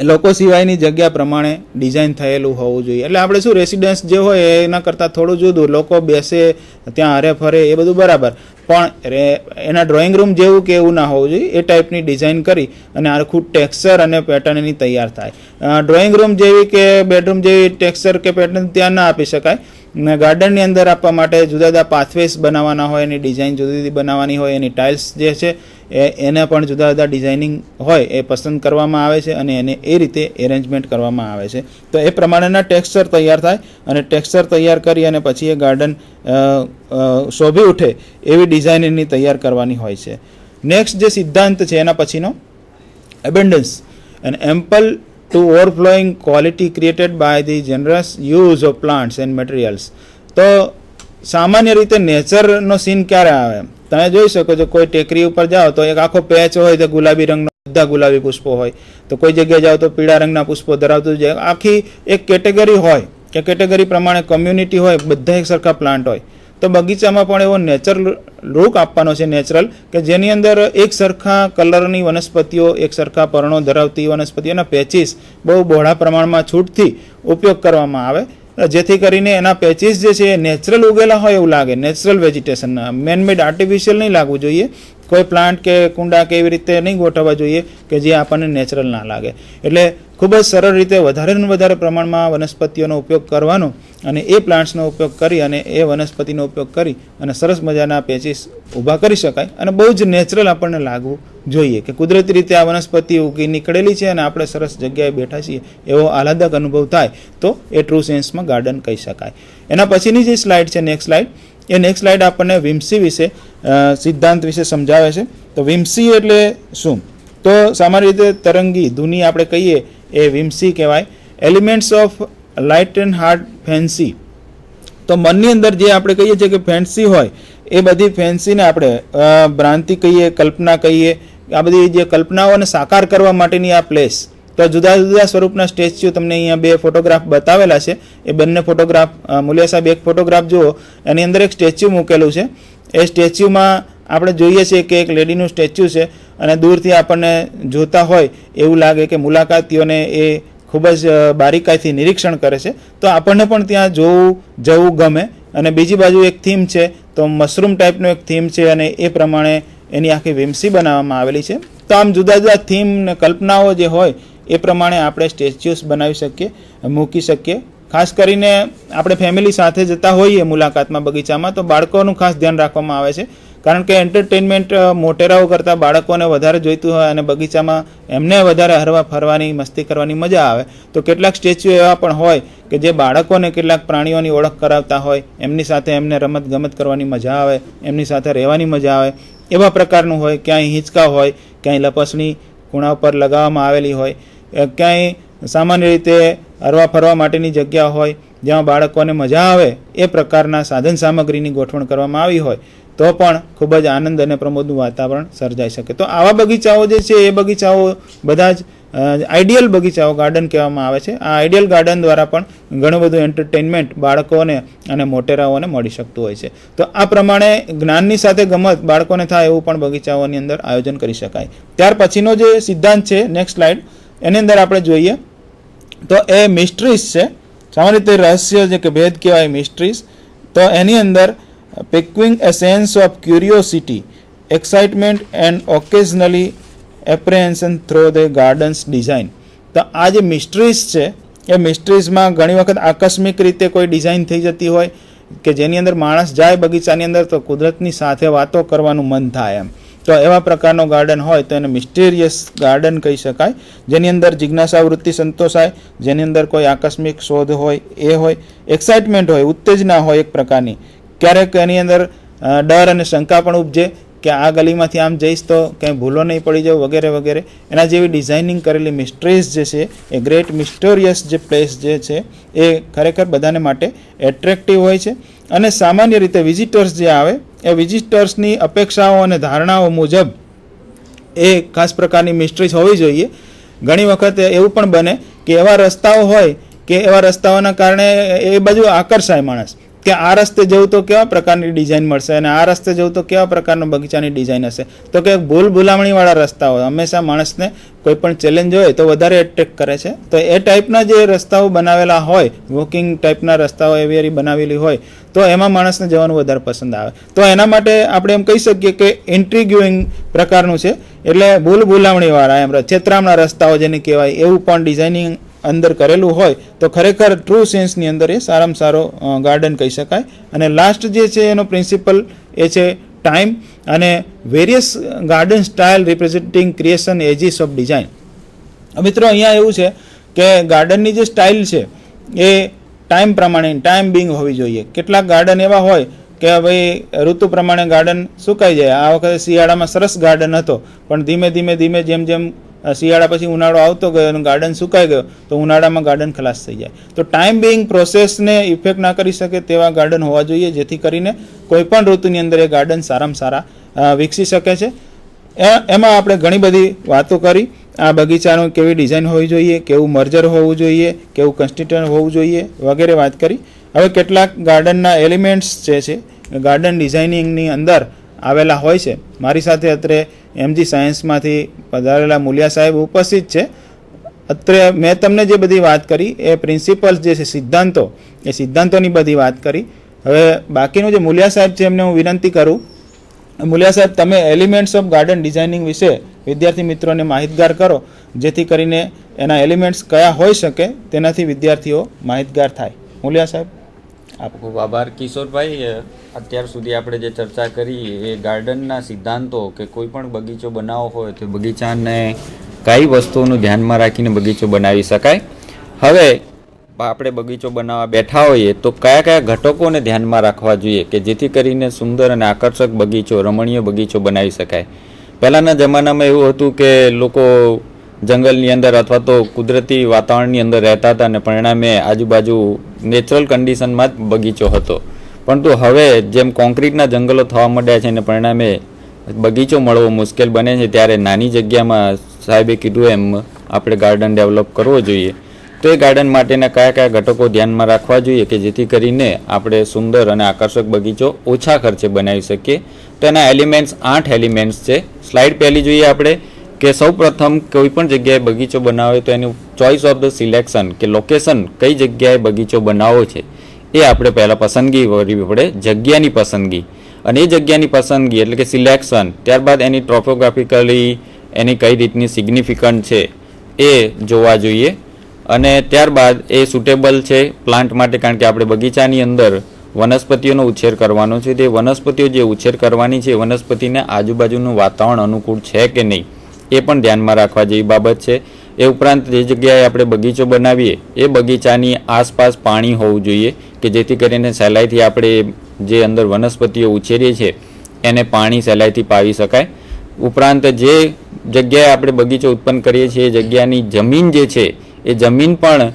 લોકો સિવાયની જગ્યા પ્રમાણે ડિઝાઇન થયેલું હોવું જોઈએ. એટલે આપણે શું રેસિડન્સ જે હોય એના કરતાં થોડું જુદું, લોકો બેસે ત્યાં હરે ફરે એ બધું બરાબર, પણ એના ડ્રોઈંગ રૂમ જેવું કે એવું ના હોવું જોઈએ. એ ટાઈપની ડિઝાઇન કરી અને આખું ટેક્સચર અને પેટર્ન એની તૈયાર થાય. ડ્રોઈંગ રૂમ જેવી કે બેડરૂમ જેવી ટેક્સચર કે પેટર્ન ત્યાં ના આપી શકાય. ગાર્ડનની અંદર આપવા માટે જુદા જુદા પાથવેસ બનાવવાના હોય, એની ડિઝાઇન જુદી જુદી બનાવવાની હોય, એની ટાઇલ્સ જે છે એને પણ જુદા જુદા ડિઝાઇનિંગ હોય એ પસંદ કરવામાં આવે છે અને એને એ રીતે એરેન્જમેન્ટ કરવામાં આવે છે. તો એ પ્રમાણેના ટેક્સચર તૈયાર થાય અને ટેક્સચર તૈયાર કરી અને પછી એ ગાર્ડન શોભી ઉઠે એવી ડિઝાઇન એની તૈયાર કરવાની હોય છે. નેક્સ્ટ જે સિદ્ધાંત છે એના પછીનો abundance and ample to overflowing quality created by the generous use of plants and materials. તો સામાન્ય રીતે નેચરનો સીન ક્યારે આવે? તમે જોઈ શકો છો કોઈ ટેકરી ઉપર જાઓ તો એક આખો પેચ હોય તો ગુલાબી રંગનો, બધા ગુલાબી પુષ્પો હોય. તો કોઈ જગ્યાએ જાઓ તો પીળા રંગના પુષ્પો ધરાવતું જાય. આખી એક કેટેગરી હોય કે કેટેગરી પ્રમાણે કમ્યુનિટી હોય, બધા એક સરખા પ્લાન્ટ હોય. તો બગીચામાં પણ એવો નેચરલ લુક આપવાનો છે, નેચરલ, કે જેની અંદર એક સરખા કલરની વનસ્પતિઓ, એક સરખા પર્ણો ધરાવતી વનસ્પતિઓના પેચીસ બહુ બહોળા પ્રમાણમાં છૂટથી ઉપયોગ કરવામાં આવે, જેથી કરીને એના પેચીસ જે છે એ નેચરલ ઉગેલા હોય એવું લાગે, નેચરલ વેજીટેશન, મેનમેડ આર્ટિફિશિયલ નહીં લાગવું જોઈએ. કોઈ પ્લાન્ટ કે કુંડા કે એવી રીતે નહીં ગોઠવવા જોઈએ કે જે આપણને નેચરલ ના લાગે. એટલે ખૂબ જ સરળ રીતે વધારે ને વધારે પ્રમાણમાં વનસ્પતિઓનો ઉપયોગ કરવાનો અને એ પ્લાન્ટ્સનો ઉપયોગ કરી અને એ વનસ્પતિનો ઉપયોગ કરી અને સરસ મજાના પેચીસ ઊભા કરી શકાય અને બહુ જ નેચરલ આપણને લાગવું જોઈએ કે કુદરતી રીતે આ વનસ્પતિ ઉગી નીકળેલી છે અને આપણે સરસ જગ્યાએ બેઠા છીએ એવો આહલાદક અનુભવ થાય તો એ ટ્રુ સેન્સમાં ગાર્ડન કહી શકાય. એના પછીની જે સ્લાઇડ છે નેક્સ્ટ સ્લાઇડ, એ નેક્સ્ટ સ્લાઇડ આપણને વિમ્સી વિશે સિદ્ધાંત વિશે સમજાવે છે. તો વિમ્સી એટલે શું? તો સામાન્ય રીતે તરંગી ધૂની આપણે કહીએ એ વિમ્સી કહેવાય. Elements of light and heart fancy. તો મનની અંદર જે આપણે કહીએ છીએ કે ફેન્સી હોય એ બધી ફેન્સીને આપણે ભ્રાંતિ કહીએ, કલ્પના કહીએ. આ બધી જે કલ્પનાઓને સાકાર કરવા માટેની આ પ્લેસ. તો જુદા જુદા સ્વરૂપના સ્ટેચ્યુ તમને અહીંયા 2 ફોટોગ્રાફ બતાવેલા છે. એ બંને ફોટોગ્રાફ, મુલિયા સાહેબ એક ફોટોગ્રાફ જુઓ, એની અંદર એક સ્ટેચ્યુ મૂકેલું છે. એ સ્ટેચ્યુમાં આપણે જોઈએ છીએ કે એક લેડીનું સ્ટેચ્યુ છે અને દૂરથી આપણને જોતા હોય એવું લાગે કે મુલાકાતીઓને એ ખૂબ જ બારીકાઈથી નિરીક્ષણ કરે છે. તો આપણને પણ ત્યાં જવું ગમે. અને બીજી બાજુ એક થીમ છે, તો મશરૂમ ટાઈપનો એક થીમ છે અને એ પ્રમાણે એની આખી વિમસી બનાવવામાં આવેલી છે. તો આમ જુદા જુદા થીમ ને કલ્પનાઓ જે હોય એ પ્રમાણે આપણે સ્ટેચ્યુસ બનાવી શકીએ, મૂકી શકીએ. ખાસ કરીને આપણે ફેમિલી સાથે જતા હોઈએ મુલાકાતમાં બગીચામાં તો બાળકોનું ખાસ ધ્યાન રાખવામાં આવે છે, કારણ કે એન્ટરટેનમેન્ટ મોટેરાઓ કરતાં બાળકોને વધારે જોઈતું હોય અને બગીચામાં એમને વધારે હરવા ફરવાની મસ્તી કરવાની મજા આવે. તો કેટલાક સ્ટેચ્યુ એવા પણ હોય કે જે બાળકોને કેટલાક પ્રાણીઓની ઓળખ કરાવતા હોય, એમની સાથે એમને રમત ગમત કરવાની મજા આવે, એમની સાથે રહેવાની મજા આવે એવા પ્રકારનું હોય. ક્યાંય હિંચકા હોય, ક્યાંય લપસણી ખૂણા ઉપર લગાવવામાં આવેલી હોય, ક્યાંય સામાન્ય રીતે હરવા ફરવા માટેની જગ્યા હોય જ્યાં બાળકોને મજા આવે એ પ્રકારના સાધન સામગ્રીની ગોઠવણ કરવામાં આવી હોય તો પણ ખૂબ જ આનંદ અને પ્રમોદનું વાતાવરણ સર્જાઈ શકે. તો આવા બગીચાઓ જે છે એ બગીચાઓ બધા જ આઈડિયલ બગીચાઓ ગાર્ડન કહેવામાં આવે છે. આ આઈડિયલ ગાર્ડન દ્વારા પણ ઘણું બધું એન્ટરટેનમેન્ટ બાળકોને અને મોટેરાઓને મળી શકતું હોય છે. તો આ પ્રમાણે જ્ઞાનની સાથે ગમત બાળકોને થાય એવું પણ બગીચાઓની અંદર આયોજન કરી શકાય. ત્યાર પછીનો જે સિદ્ધાંત છે, નેક્સ્ટ સ્લાઇડ, એની અંદર આપણે જોઈએ તો એ મિસ્ટ્રીઝ છે. સામાન્ય રીતે રહસ્ય જે કે ભેદ કહેવાય મિસ્ટ્રીઝ. તો એની અંદર piquing a sense of curiosity, excitement and occasionally apprehension through the garden's design. તો આ જે મિસ્ટ્રીઝ છે એ મિસ્ટ્રીઝમાં ઘણી વખત આકસ્મિક રીતે કોઈ ડિઝાઇન થઈ જતી હોય કે જેની અંદર માણસ જાય બગીચાની અંદર તો કુદરતની સાથે વાતો કરવાનું મન થાય એમ. તો એવા પ્રકારનો ગાર્ડન હોય તો એને મિસ્ટેરિયસ ગાર્ડન કહી શકાય, જેની અંદર જિજ્ઞાસા વૃત્તિ સંતોષાય, જેની અંદર કોઈ આકસ્મિક શોધ હોય એ હોય, એક્સાઇટમેન્ટ હોય, ઉત્તેજના હોય એક પ્રકારની. ક્યારેક એની અંદર ડર અને શંકા પણ ઉપજે કે આ ગલીમાંથી આમ જઈશ તો કંઈ ભૂલો નહીં પડી જાવ વગેરે વગેરે. એના જેવી ડિઝાઇનિંગ કરેલી મિસ્ટ્રીઝ જે છે એ ગ્રેટ મિસ્ટોરિયસ જે પ્લેસ જે છે એ ખરેખર બધાને માટે એટ્રેક્ટિવ હોય છે. અને સામાન્ય રીતે વિઝિટર્સ જે આવે એ વિઝિટર્સની અપેક્ષાઓ અને ધારણાઓ મુજબ એ ખાસ પ્રકારની મિસ્ટ્રીઝ હોવી જોઈએ. ઘણી વખત એવું પણ બને કે એવા રસ્તાઓ હોય કે એવા રસ્તાઓના કારણે એ બાજુ આકર્ષાય માણસ કે આ રસ્તે જવું તો કેવા પ્રકારની ડિઝાઇન મળશે અને આ રસ્તે જવું તો કેવા પ્રકારનો બગીચાની ડિઝાઇન હશે. તો કે ભૂલભુલામણીવાળા રસ્તાઓ હંમેશા માણસને કોઈ પણ ચેલેન્જ હોય તો વધારે એટ્રેક્ટ કરે છે. તો એ ટાઈપના જે રસ્તાઓ બનાવેલા હોય, વોકિંગ ટાઈપના રસ્તાઓ એવી બનાવેલી હોય તો એમાં માણસને જવાનું વધારે પસંદ આવે. તો એના માટે આપણે એમ કહી શકીએ કે ઇન્ટ્રીગ્યુઇંગ પ્રકારનું છે, એટલે ભૂલભુલામણીવાળા એમ છેતરામણા રસ્તાઓ જેને કહેવાય એવું પણ ડિઝાઇનિંગ અંદર કરેલું હોય તો ખરેખર ટ્રુ સેન્સની અંદર એ સારામાં સારો ગાર્ડન કહી શકાય. અને લાસ્ટ જે છે એનો પ્રિન્સિપલ એ છે ટાઈમ અને various garden style representing creation ages of design. મિત્રો અહીંયા એવું છે કે ગાર્ડનની જે સ્ટાઇલ છે એ ટાઈમ પ્રમાણે ટાઈમ બિંગ હોવી જોઈએ. કેટલાક ગાર્ડન એવા હોય કે ભાઈ ઋતુ પ્રમાણે ગાર્ડન સુકાઈ જાય. આ વખતે શિયાળામાં સરસ ગાર્ડન હતો પણ ધીમે ધીમે જેમ જેમ શિયાળા પછી ઉનાળો આવતો ગયો અને ગાર્ડન સુકાઈ ગયો તો ઉનાળામાં ગાર્ડન ખલાસ થઈ જાય. તો ટાઈમ બિંગ પ્રોસેસને ઇફેક્ટ ના કરી શકે તેવા ગાર્ડન હોવા જોઈએ જેથી કરીને કોઈ પણ ઋતુની અંદર એ ગાર્ડન સારામાં સારા વિકસી શકે છે. એમાં આપણે ઘણી બધી વાતો કરી. આ બગીચાનું કેવી ડિઝાઇન હોવી જોઈએ, કેવું મર્જર હોવું જોઈએ, કેવું કન્સ્ટિટ્યુશન હોવું જોઈએ વગેરે વાત કરી. હવે કેટલાક ગાર્ડનના એલિમેન્ટ્સ જે છે ગાર્ડન ડિઝાઇનિંગની અંદર આવેલા હોય છે. મારી સાથે અત્રે એમજી સાયન્સમાંથી પધારેલા મુલિયા સાહેબ ઉપસ્થિત છે. અત્રે મેં તમને જે બધી વાત કરી એ પ્રિન્સિપલ્સ જે છે સિદ્ધાંતો, એ સિદ્ધાંતોની બધી વાત કરી. હવે બાકીનું જે મુલિયા સાહેબ છે એમને હું વિનંતી કરું, મુલિયા સાહેબ તમે એલિમેન્ટ્સ ઓફ ગાર્ડન ડિઝાઇનિંગ વિશે વિદ્યાર્થી મિત્રોને માહિતગાર કરો જેથી કરીને એના એલિમેન્ટ્સ કયા હોઈ શકે તેનાથી વિદ્યાર્થીઓ માહિતગાર થાય. મુલિયા સાહેબ. ખૂબ આભાર કિશોરભાઈ. અત્યાર સુધી આપણે જે ચર્ચા કરી એ ગાર્ડનના સિદ્ધાંતો કે કોઈ પણ બગીચો બનાવવો હોય તો બગીચાને કઈ વસ્તુઓનું ધ્યાનમાં રાખીને બગીચો બનાવી શકાય. હવે આપણે બગીચો બનાવવા બેઠા હોઈએ તો કયા કયા ઘટકોને ધ્યાનમાં રાખવા જોઈએ કે જેથી કરીને સુંદર અને આકર્ષક બગીચો, રમણીય બગીચો બનાવી શકાય. પહેલાંના જમાનામાં એવું હતું કે લોકો જંગલની અંદર અથવા તો કુદરતી વાતાવરણની અંદર રહેતા હતા અને પરિણામે આજુબાજુ નેચરલ કન્ડિશનમાં જ બગીચો હતો. પરંતુ હવે જેમ કોન્ક્રીટના જંગલો થવા માંડ્યા છે અને પરિણામે બગીચો મળવો મુશ્કેલ બને છે ત્યારે નાની જગ્યામાં સાહેબે કીધું એમ આપણે ગાર્ડન ડેવલપ કરવો જોઈએ. તો એ ગાર્ડન માટેના કયા કયા ઘટકો ધ્યાનમાં રાખવા જોઈએ કે જેથી કરીને આપણે સુંદર અને આકર્ષક બગીચો ઓછા ખર્ચે બનાવી શકીએ. તો એના એલિમેન્ટ્સ 8 એલિમેન્ટ્સ છે. સ્લાઇડ પહેલી જોઈએ આપણે કે સૌ પ્રથમ કોઈ પણ જગ્યાએ બગીચો બનાવે તો એનું ચોઇસ ઓફ ધ સિલેક્શન કે લોકેશન કઈ જગ્યાએ બગીચો બનાવવો છે એ આપણે પહેલાં પસંદગી કરવી પડે, જગ્યાની પસંદગી. અને એ જગ્યાની પસંદગી એટલે કે સિલેક્શન, ત્યારબાદ એની ટ્રોપોગ્રાફિકલી એની કઈ રીતની સિગ્નિફિકન્ટ છે એ જોવા જોઈએ. અને ત્યારબાદ એ સુટેબલ છે પ્લાન્ટ માટે, કારણ કે આપણે બગીચાની અંદર વનસ્પતિઓનો ઉછેર કરવાનો છે. તે વનસ્પતિઓ જે ઉછેર કરવાની છે વનસ્પતિને આજુબાજુનું વાતાવરણ અનુકૂળ છે કે નહીં એ પણ ધ્યાનમાં રાખવા જેવી બાબત છે. એ ઉપરાંત જે જગ્યાએ આપણે બગીચો બનાવીએ એ બગીચાની આસપાસ પાણી હોવું જોઈએ કે જેથી કરીને સહેલાઈથી આપણે જે અંદર વનસ્પતિઓ ઉછેરીએ છીએ એને પાણી સહેલાઈથી પાવી શકાય. ઉપરાંત જે જગ્યાએ આપણે બગીચો ઉત્પન્ન કરીએ છીએ એ જગ્યાની જમીન જે છે એ જમીન પણ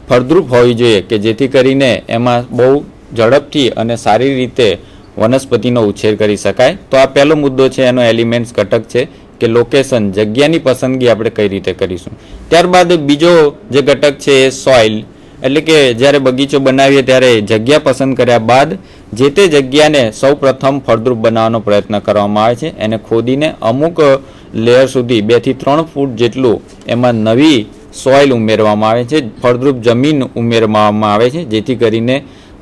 ફળદ્રુપ હોવી જોઈએ કે જેથી કરીને એમાં બહુ ઝડપથી અને સારી રીતે વનસ્પતિનો ઉછેર કરી શકાય. તો આ પહેલો મુદ્દો છે, એનો એલિમેન્ટ્સ ઘટક છે કે લોકેશન, જગ્યાની પસંદગી આપણે કઈ રીતે કરીશું. ત્યારબાદ બીજો જે ઘટક છે એ સોઇલ, એટલે કે જ્યારે બગીચો બનાવીએ ત્યારે જગ્યા પસંદ કર્યા બાદ જે તે જગ્યાને સૌ પ્રથમ ફળદ્રુપ બનાવવાનો પ્રયત્ન કરવામાં આવે છે. એને ખોદીને અમુક લેયર સુધી 2 થી 3 ફૂટ જેટલું એમાં નવી સોઇલ ઉમેરવામાં આવે છે, ફળદ્રુપ જમીન ઉમેરવામાં આવે છે જેથી કરીને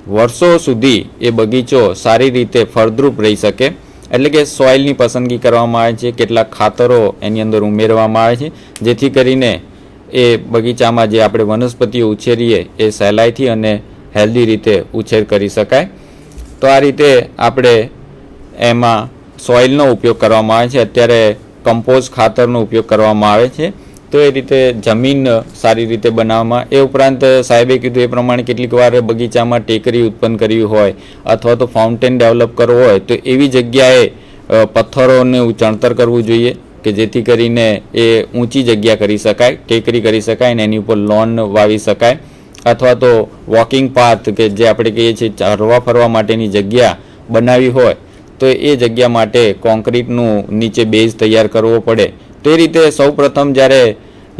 વર્ષો સુધી એ બગીચો સારી રીતે ફળદ્રુપ રહી શકે. એટલે કે સોઇલની પસંદગી કરવામાં આવે છે, કેટલાક ખાતરો એની અંદર ઉમેરવામાં આવે છે જેથી કરીને એ બગીચામાં જે આપણે વનસ્પતિઓ ઉછેરીએ એ સહેલાઈથી અને હેલ્ધી રીતે ઉછેર કરી શકાય. તો આ રીતે આપણે એમાં સોઇલનો ઉપયોગ કરવામાં આવે છે. અત્યારે કમ્પોઝ ખાતરનો ઉપયોગ કરવામાં આવે છે. તો એ રીતે જમીન સારી રીતે બનાવવામાં. એ ઉપરાંત સાહેબે કીધું એ પ્રમાણે કેટલીક વાર બગીચામાં ટેકરી ઉત્પન્ન કરવી હોય અથવા તો ફાઉન્ટેન ડેવલપ કરવો હોય તો એવી જગ્યાએ પથ્થરોનું ચણતર કરવું જોઈએ કે જેથી કરીને એ ઊંચી જગ્યા કરી શકાય, ટેકરી કરી શકાય અને એની ઉપર લોન વાવી શકાય. અથવા તો વોકિંગ પાથ કે જે આપણે કહીએ છીએ હરવા ફરવા માટેની જગ્યા બનાવી હોય તો એ જગ્યા માટે કોન્ક્રીટનું નીચે બેઝ તૈયાર કરવો પડે. તો એ રીતે સૌ પ્રથમ જ્યારે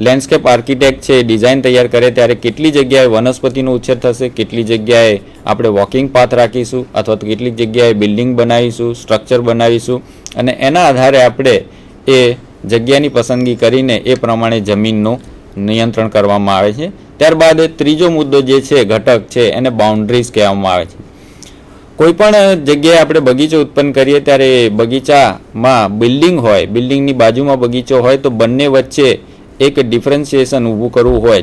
લેન્ડસ્કેપ આર્કિટેક્ટ છે ડિઝાઇન તૈયાર કરે ત્યારે કેટલી જગ્યાએ વનસ્પતિનો ઉછેર થશે, કેટલી જગ્યાએ આપણે વોકિંગ પાથ રાખીશું અથવા તો કેટલીક જગ્યાએ બિલ્ડિંગ બનાવીશું, સ્ટ્રક્ચર બનાવીશું અને એના આધારે આપણે એ જગ્યાની પસંદગી કરીને એ પ્રમાણે જમીનનું નિયંત્રણ કરવામાં આવે છે. ત્યારબાદ ત્રીજો મુદ્દો જે છે ઘટક છે એને બાઉન્ડ્રીઝ કહેવામાં આવે છે. કોઈ પણ જગ્યાએ આપણે બગીચો ઉત્પન્ન કરીએ ત્યારે બગીચામાં બિલ્ડિંગ હોય, બિલ્ડિંગની બાજુમાં બગીચો હોય તો બંને વચ્ચે એક ડિફરન્શિએશન ઊભું કરવું હોય,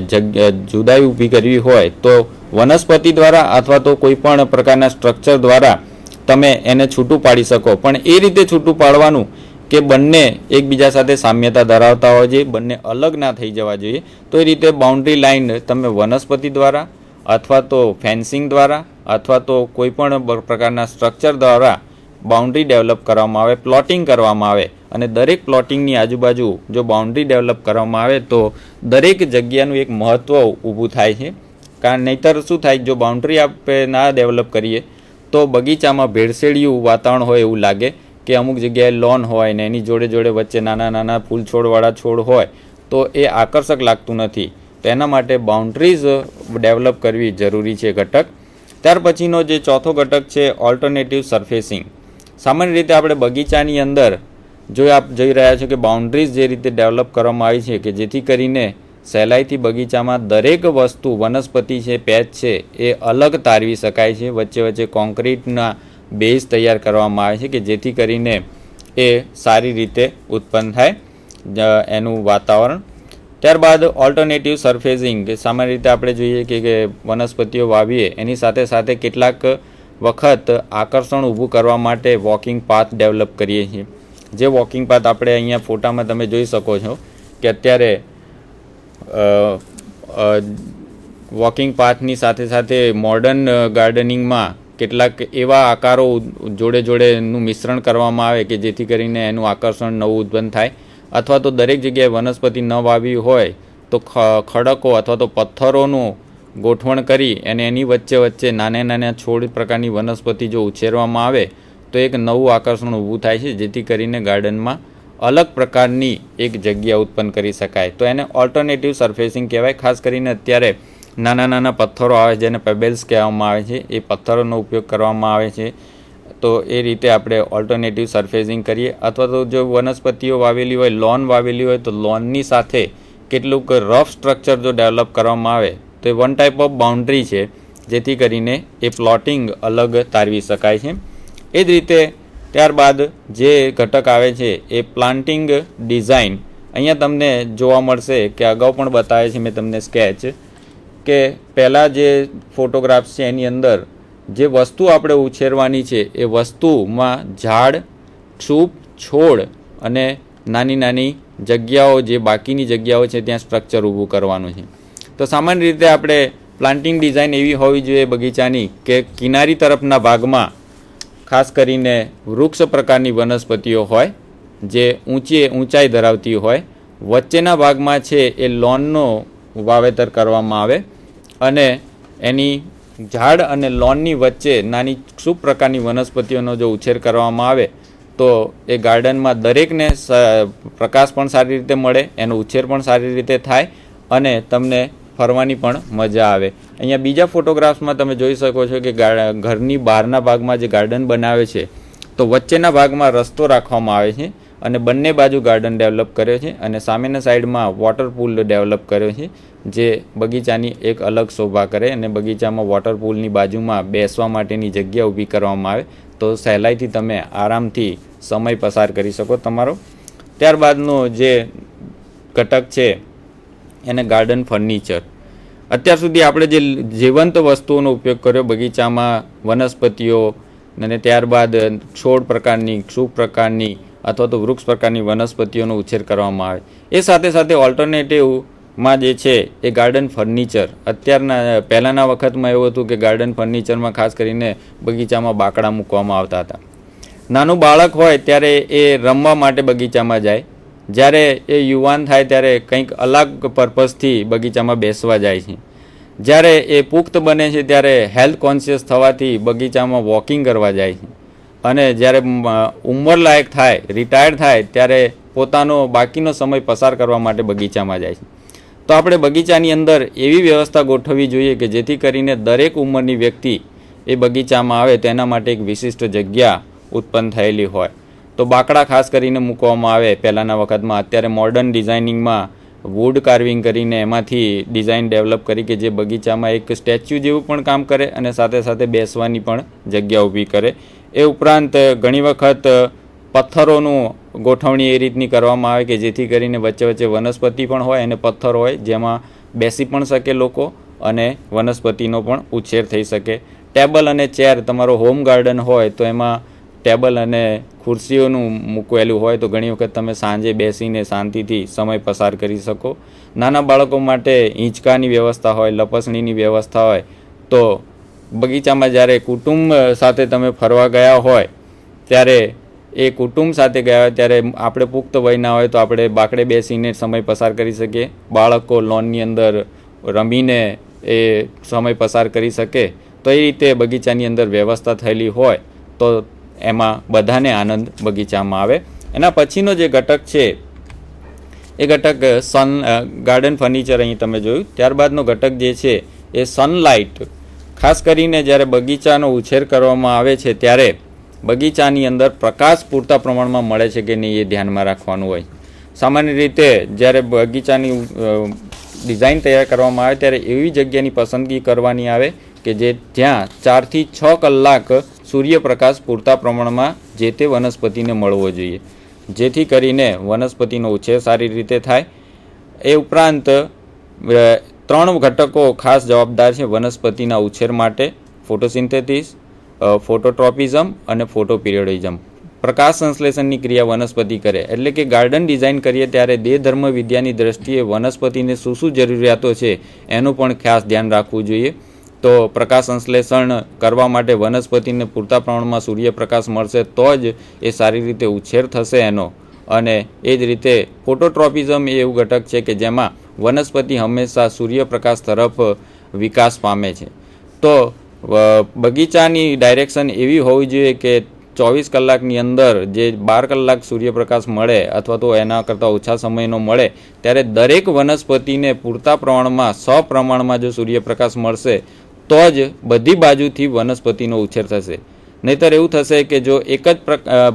જુદાઈ ઊભી કરવી હોય તો વનસ્પતિ દ્વારા અથવા તો કોઈ પણ પ્રકારના સ્ટ્રક્ચર દ્વારા તમે એને છૂટું પાડી શકો. પણ એ રીતે છૂટું પાડવાનું કે બંને એકબીજા સાથે સામ્યતા ધરાવતા હોય છે, બંને અલગ ના થઈ જવા જોઈએ. તો એ રીતે બાઉન્ડ્રી લાઇન તમે વનસ્પતિ દ્વારા અથવા તો ફેન્સિંગ દ્વારા અથવા તો કોઈ પણ પ્રકારના સ્ટ્રક્ચર દ્વારા બાઉન્ડ્રી ડેવલપ કરવામાં આવે, પ્લોટિંગ કરવામાં આવે અને દરેક પ્લોટિંગની આજુબાજુ જો બાઉન્ડ્રી ડેવલપ કરવામાં આવે તો દરેક જગ્યાનું એક મહત્ત્વ ઊભું થાય છે. કારણ નહીંતર શું થાય, જો બાઉન્ડ્રી આપણે ના ડેવલપ કરીએ તો બગીચામાં ભેળસેળિયું વાતાવરણ હોય એવું લાગે કે અમુક જગ્યાએ લોન હોય ને એની જોડે જોડે વચ્ચે નાના નાના ફૂલ છોડવાળા છોડ હોય તો એ આકર્ષક લાગતું નથી. તો એના માટે બાઉન્ડ્રીઝ ડેવલપ કરવી જરૂરી છે ઘટક. ત્યાર પછીનો જે ચોથો ઘટક છે ઓલ્ટરનેટિવ સરફેસિંગ. સામાન્ય રીતે આપણે બગીચાની અંદર જો આપ જોઈ રહ્યા છો કે બાઉન્ડ્રીઝ જે રીતે ડેવલપ કરવામાં આવી છે કે જેથી કરીને સહેલાઈથી બગીચામાં દરેક વસ્તુ વનસ્પતિ છે, પેચ છે એ અલગ તારવી શકાય છે. વચ્ચે વચ્ચે કોન્ક્રીટના બેઝ તૈયાર કરવામાં આવે છે કે જેથી કરીને એ સારી રીતે ઉત્પન્ન થાય એનું વાતાવરણ. ત્યારબાદ ઓલ્ટરનેટિવ સરફેસિંગ કે સામાન્ય રીતે આપણે જોઈએ કે વનસ્પતિઓ વાવીએ એની સાથે સાથે કેટલાક વખત આકર્ષણ ઊભું કરવા માટે વોકિંગ પાથ ડેવલપ કરીએ છીએ. જે વોકિંગ પાથ આપણે અહીંયા ફોટામાં તમે જોઈ શકો છો કે અત્યારે વોકિંગ પાથની સાથે સાથે મોડર્ન ગાર્ડનિંગમાં કેટલાક એવા આકારો જોડે જોડેનું મિશ્રણ કરવામાં આવે કે જેથી કરીને એનું આકર્ષણ નવું ઉત્પન્ન થાય. અથવા તો દરેક જગ્યાએ વનસ્પતિ ન વાવી હોય તો ખડકો અથવા તો પથ્થરોનું ગોઠવણ કરી અને એની વચ્ચે વચ્ચે નાના નાના છોડ પ્રકારની વનસ્પતિ જો ઉછેરવામાં આવે તો એક નવું આકર્ષણ ઊભું થાય છે જેથી કરીને ગાર્ડનમાં અલગ પ્રકારની એક જગ્યા ઉત્પન્ન કરી શકાય. તો એને ઓલ્ટરનેટિવ સરફેસિંગ કહેવાય. ખાસ કરીને અત્યારે નાના નાના પથ્થરો આવે જેને પેબલ્સ કહેવામાં આવે છે, એ પથ્થરોનો ઉપયોગ કરવામાં આવે છે. તો એ રીતે આપણે ઓલ્ટરનેટિવ સરફેસિંગ કરીએ. અથવા તો જો વનસ્પતિઓ વાવેલી હોય, લોન વાવેલી હોય તો લોનની સાથે કેટલુંક રફ સ્ટ્રક્ચર જો ડેવલપ કરવામાં આવે તો એ વન ટાઈપ ઓફ બાઉન્ડ્રી છે જેથી કરીને એ પ્લોટિંગ અલગ તારવી શકાય છે. એ જ રીતે ત્યારબાદ જે ઘટક આવે છે એ પ્લાન્ટિંગ ડિઝાઇન. અહીંયા તમને જોવા મળશે કે અગાઉ પણ બતાવે છે મેં તમને સ્કેચ, કે પહેલાં જે ફોટોગ્રાફ્સ છે એની અંદર જે વસ્તુ આપણે ઉછેરવાની છે એ વસ્તુમાં ઝાડ, ક્ષુપ, છોડ અને નાની નાની જગ્યાઓ, જે બાકીની જગ્યાઓ છે ત્યાં સ્ટ્રક્ચર ઊભું કરવાનું છે. તો સામાન્ય રીતે આપણે પ્લાન્ટિંગ ડિઝાઇન એવી હોવી જોઈએ બગીચાની કે કિનારી તરફના ભાગમાં ખાસ કરીને વૃક્ષ પ્રકારની વનસ્પતિઓ હોય જે ઊંચાઈ ધરાવતી હોય. વચ્ચેના ભાગમાં છે એ લોનનો વાવેતર કરવામાં આવે અને એની ઝાડ અને લોનની વચ્ચે નાની ક્ષુપ પ્રકારની વનસ્પતિઓનો જો ઉછેર કરવામાં આવે તો એ ગાર્ડનમાં દરેકને પ્રકાશ પણ સારી રીતે મળે, એનો ઉછેર પણ સારી રીતે થાય અને તમને ફરવાની પણ મજા આવે. અહીંયા બીજા ફોટોગ્રાફ્સમાં તમે જોઈ શકો છો કે ઘરની બહારના ભાગમાં જે ગાર્ડન બનાવે છે તો વચ્ચેના ભાગમાં રસ્તો રાખવામાં આવે છે અને બંને બાજુ ગાર્ડન ડેવલપ કર્યો છે અને સામેના સાઈડમાં વોટરપૂલ ડેવલપ કર્યો છે જે બગીચાની એક અલગ શોભા કરે. અને બગીચામાં વોટરપૂલની બાજુમાં બેસવા માટેની જગ્યા ઊભી કરવામાં આવે તો સહેલાઈથી તમે આરામથી સમય પસાર કરી શકો તમારો. ત્યારબાદનો જે ઘટક છે એને ગાર્ડન ફર્નિચર. અત્યાર સુધી આપણે જે જીવંત વસ્તુઓનો ઉપયોગ કર્યો બગીચામાં, વનસ્પતિઓ અને ત્યારબાદ છોડ પ્રકારની, ક્ષુપ પ્રકારની અથવા તો વૃક્ષ પ્રકારની વનસ્પતિઓનો ઉછેર કરવામાં આવે. એ સાથે સાથે ઓલ્ટરનેટિવમાં જે છે એ ગાર્ડન ફર્નિચર. પહેલાંના વખતમાં એવું હતું કે ગાર્ડન ફર્નિચરમાં ખાસ કરીને બગીચામાં બાકડા મૂકવામાં આવતા હતા. નાનું બાળક હોય ત્યારે એ રમવા માટે બગીચામાં જાય, જ્યારે એ યુવાન થાય ત્યારે કંઈક અલગ પર્પઝથી બગીચામાં બેસવા જાય છે. જ્યારે એ પુખ્ત બને છે ત્યારે હેલ્થ કોન્શિયસ થવાથી બગીચામાં વોકિંગ કરવા જાય છે અને જ્યારે ઉંમરલાયક થાય, રિટાયર્ડ થાય ત્યારે પોતાનો બાકીનો સમય પસાર કરવા માટે બગીચામાં જાય છે. તો આપણે બગીચાની અંદર એવી વ્યવસ્થા ગોઠવવી જોઈએ કે જેથી કરીને દરેક ઉંમરની વ્યક્તિ એ બગીચામાં આવે તેના માટે એક વિશિષ્ટ જગ્યા ઉત્પન્ન થયેલી હોય. તો બાકડા ખાસ કરીને મૂકવામાં આવે પહેલાંના વખતમાં. અત્યારે મોડર્ન ડિઝાઇનિંગમાં વુડ કાર્વિંગ કરીને એમાંથી ડિઝાઇન ડેવલપ કરી કે જે બગીચામાં એક સ્ટેચ્યુ જેવું પણ કામ કરે અને સાથે સાથે બેસવાની પણ જગ્યા ઊભી કરે. એ ઉપરાંત ઘણી વખત પથ્થરોનું ગોઠવણી એ રીતની કરવામાં આવે કે જેથી કરીને વચ્ચે વચ્ચે વનસ્પતિ પણ હોય અને પથ્થર હોય જેમાં બેસી પણ શકે લોકો અને વનસ્પતિનો પણ ઉછેર થઈ શકે. ટેબલ અને ચેર, તમારો હોમ ગાર્ડન હોય તો એમાં ટેબલ અને ખુરશીઓનું મૂકવેલું હોય તો ઘણી વખત તમે સાંજે બેસીને શાંતિથી સમય પસાર કરી શકો. નાના બાળકો માટે હિંચકાની વ્યવસ્થા હોય, લપસણીની વ્યવસ્થા હોય તો બગીચામાં જ્યારે કુટુંબ સાથે તમે ફરવા ગયા હોય ત્યારે એ કુટુંબ સાથે ગયા હોય ત્યારે આપણે પુખ્ત વયના હોય તો આપણે બાકડે બેસીને સમય પસાર કરી શકીએ. બાળકો લોનની અંદર રમીને એ સમય પસાર કરી શકે. તો એ રીતે બગીચાની અંદર વ્યવસ્થા થયેલી હોય તો એમાં બધાને આનંદ બગીચામાં આવે. એના પછીનો જે ઘટક છે એ ઘટક ગાર્ડન ફર્નિચર અહીં તમે જોયું. ત્યારબાદનો ઘટક જે છે એ સનલાઇટ. ખાસ કરીને જ્યારે બગીચાનો ઉછેર કરવામાં આવે છે ત્યારે બગીચાની અંદર પ્રકાશ પૂરતા પ્રમાણમાં મળે છે કે નહીં એ ધ્યાનમાં રાખવાનું હોય. સામાન્ય રીતે જ્યારે બગીચાની ડિઝાઇન તૈયાર કરવામાં આવે ત્યારે એવી જગ્યાની પસંદગી કરવાની આવે કે જે જ્યાં 4 થી 6 કલાક સૂર્યપ્રકાશ પૂરતા પ્રમાણમાં જે તે વનસ્પતિને મળવો જોઈએ જેથી કરીને વનસ્પતિનો ઉછેર સારી રીતે થાય. એ ઉપરાંત 3 ઘટકો ખાસ જવાબદાર છે વનસ્પતિના ઉછેર માટે: ફોટોસિન્થેસિસ, ફોટોટ્રોપિઝમ અને ફોટોપિરિયોડિઝમ. પ્રકાશ સંશ્લેષણની ક્રિયા વનસ્પતિ કરે. એટલે કે ગાર્ડન ડિઝાઇન કરીએ ત્યારે દેહ ધર્મ વિદ્યાની દ્રષ્ટિએ વનસ્પતિને શું જરૂરિયાતો છે એનું પણ ખાસ ધ્યાન રાખવું જોઈએ. તો પ્રકાશ સંશ્લેષણ કરવા માટે વનસ્પતિને પૂરતા પ્રમાણમાં સૂર્યપ્રકાશ મળશે તો જ એ સારી રીતે ઉછેર થશે એનો. અને એ જ રીતે ફોટોટ્રોપિઝમ એ એવું ઘટક છે કે જેમાં વનસ્પતિ હંમેશા સૂર્યપ્રકાશ તરફ વિકાસ પામે છે. તો બગીચાની ડાયરેક્શન એવી હોવી જોઈએ કે 24 કલાકની અંદર જે 12 કલાક સૂર્યપ્રકાશ મળે અથવા તો એના કરતાં ઓછા સમયનો મળે ત્યારે દરેક વનસ્પતિને પૂરતા પ્રમાણમાં સપ્રમાણમાં જો સૂર્યપ્રકાશ મળશે તો જ બધી બાજુથી વનસ્પતિનો ઉછેર થશે. નહીંતર એવું થશે કે જો એક જ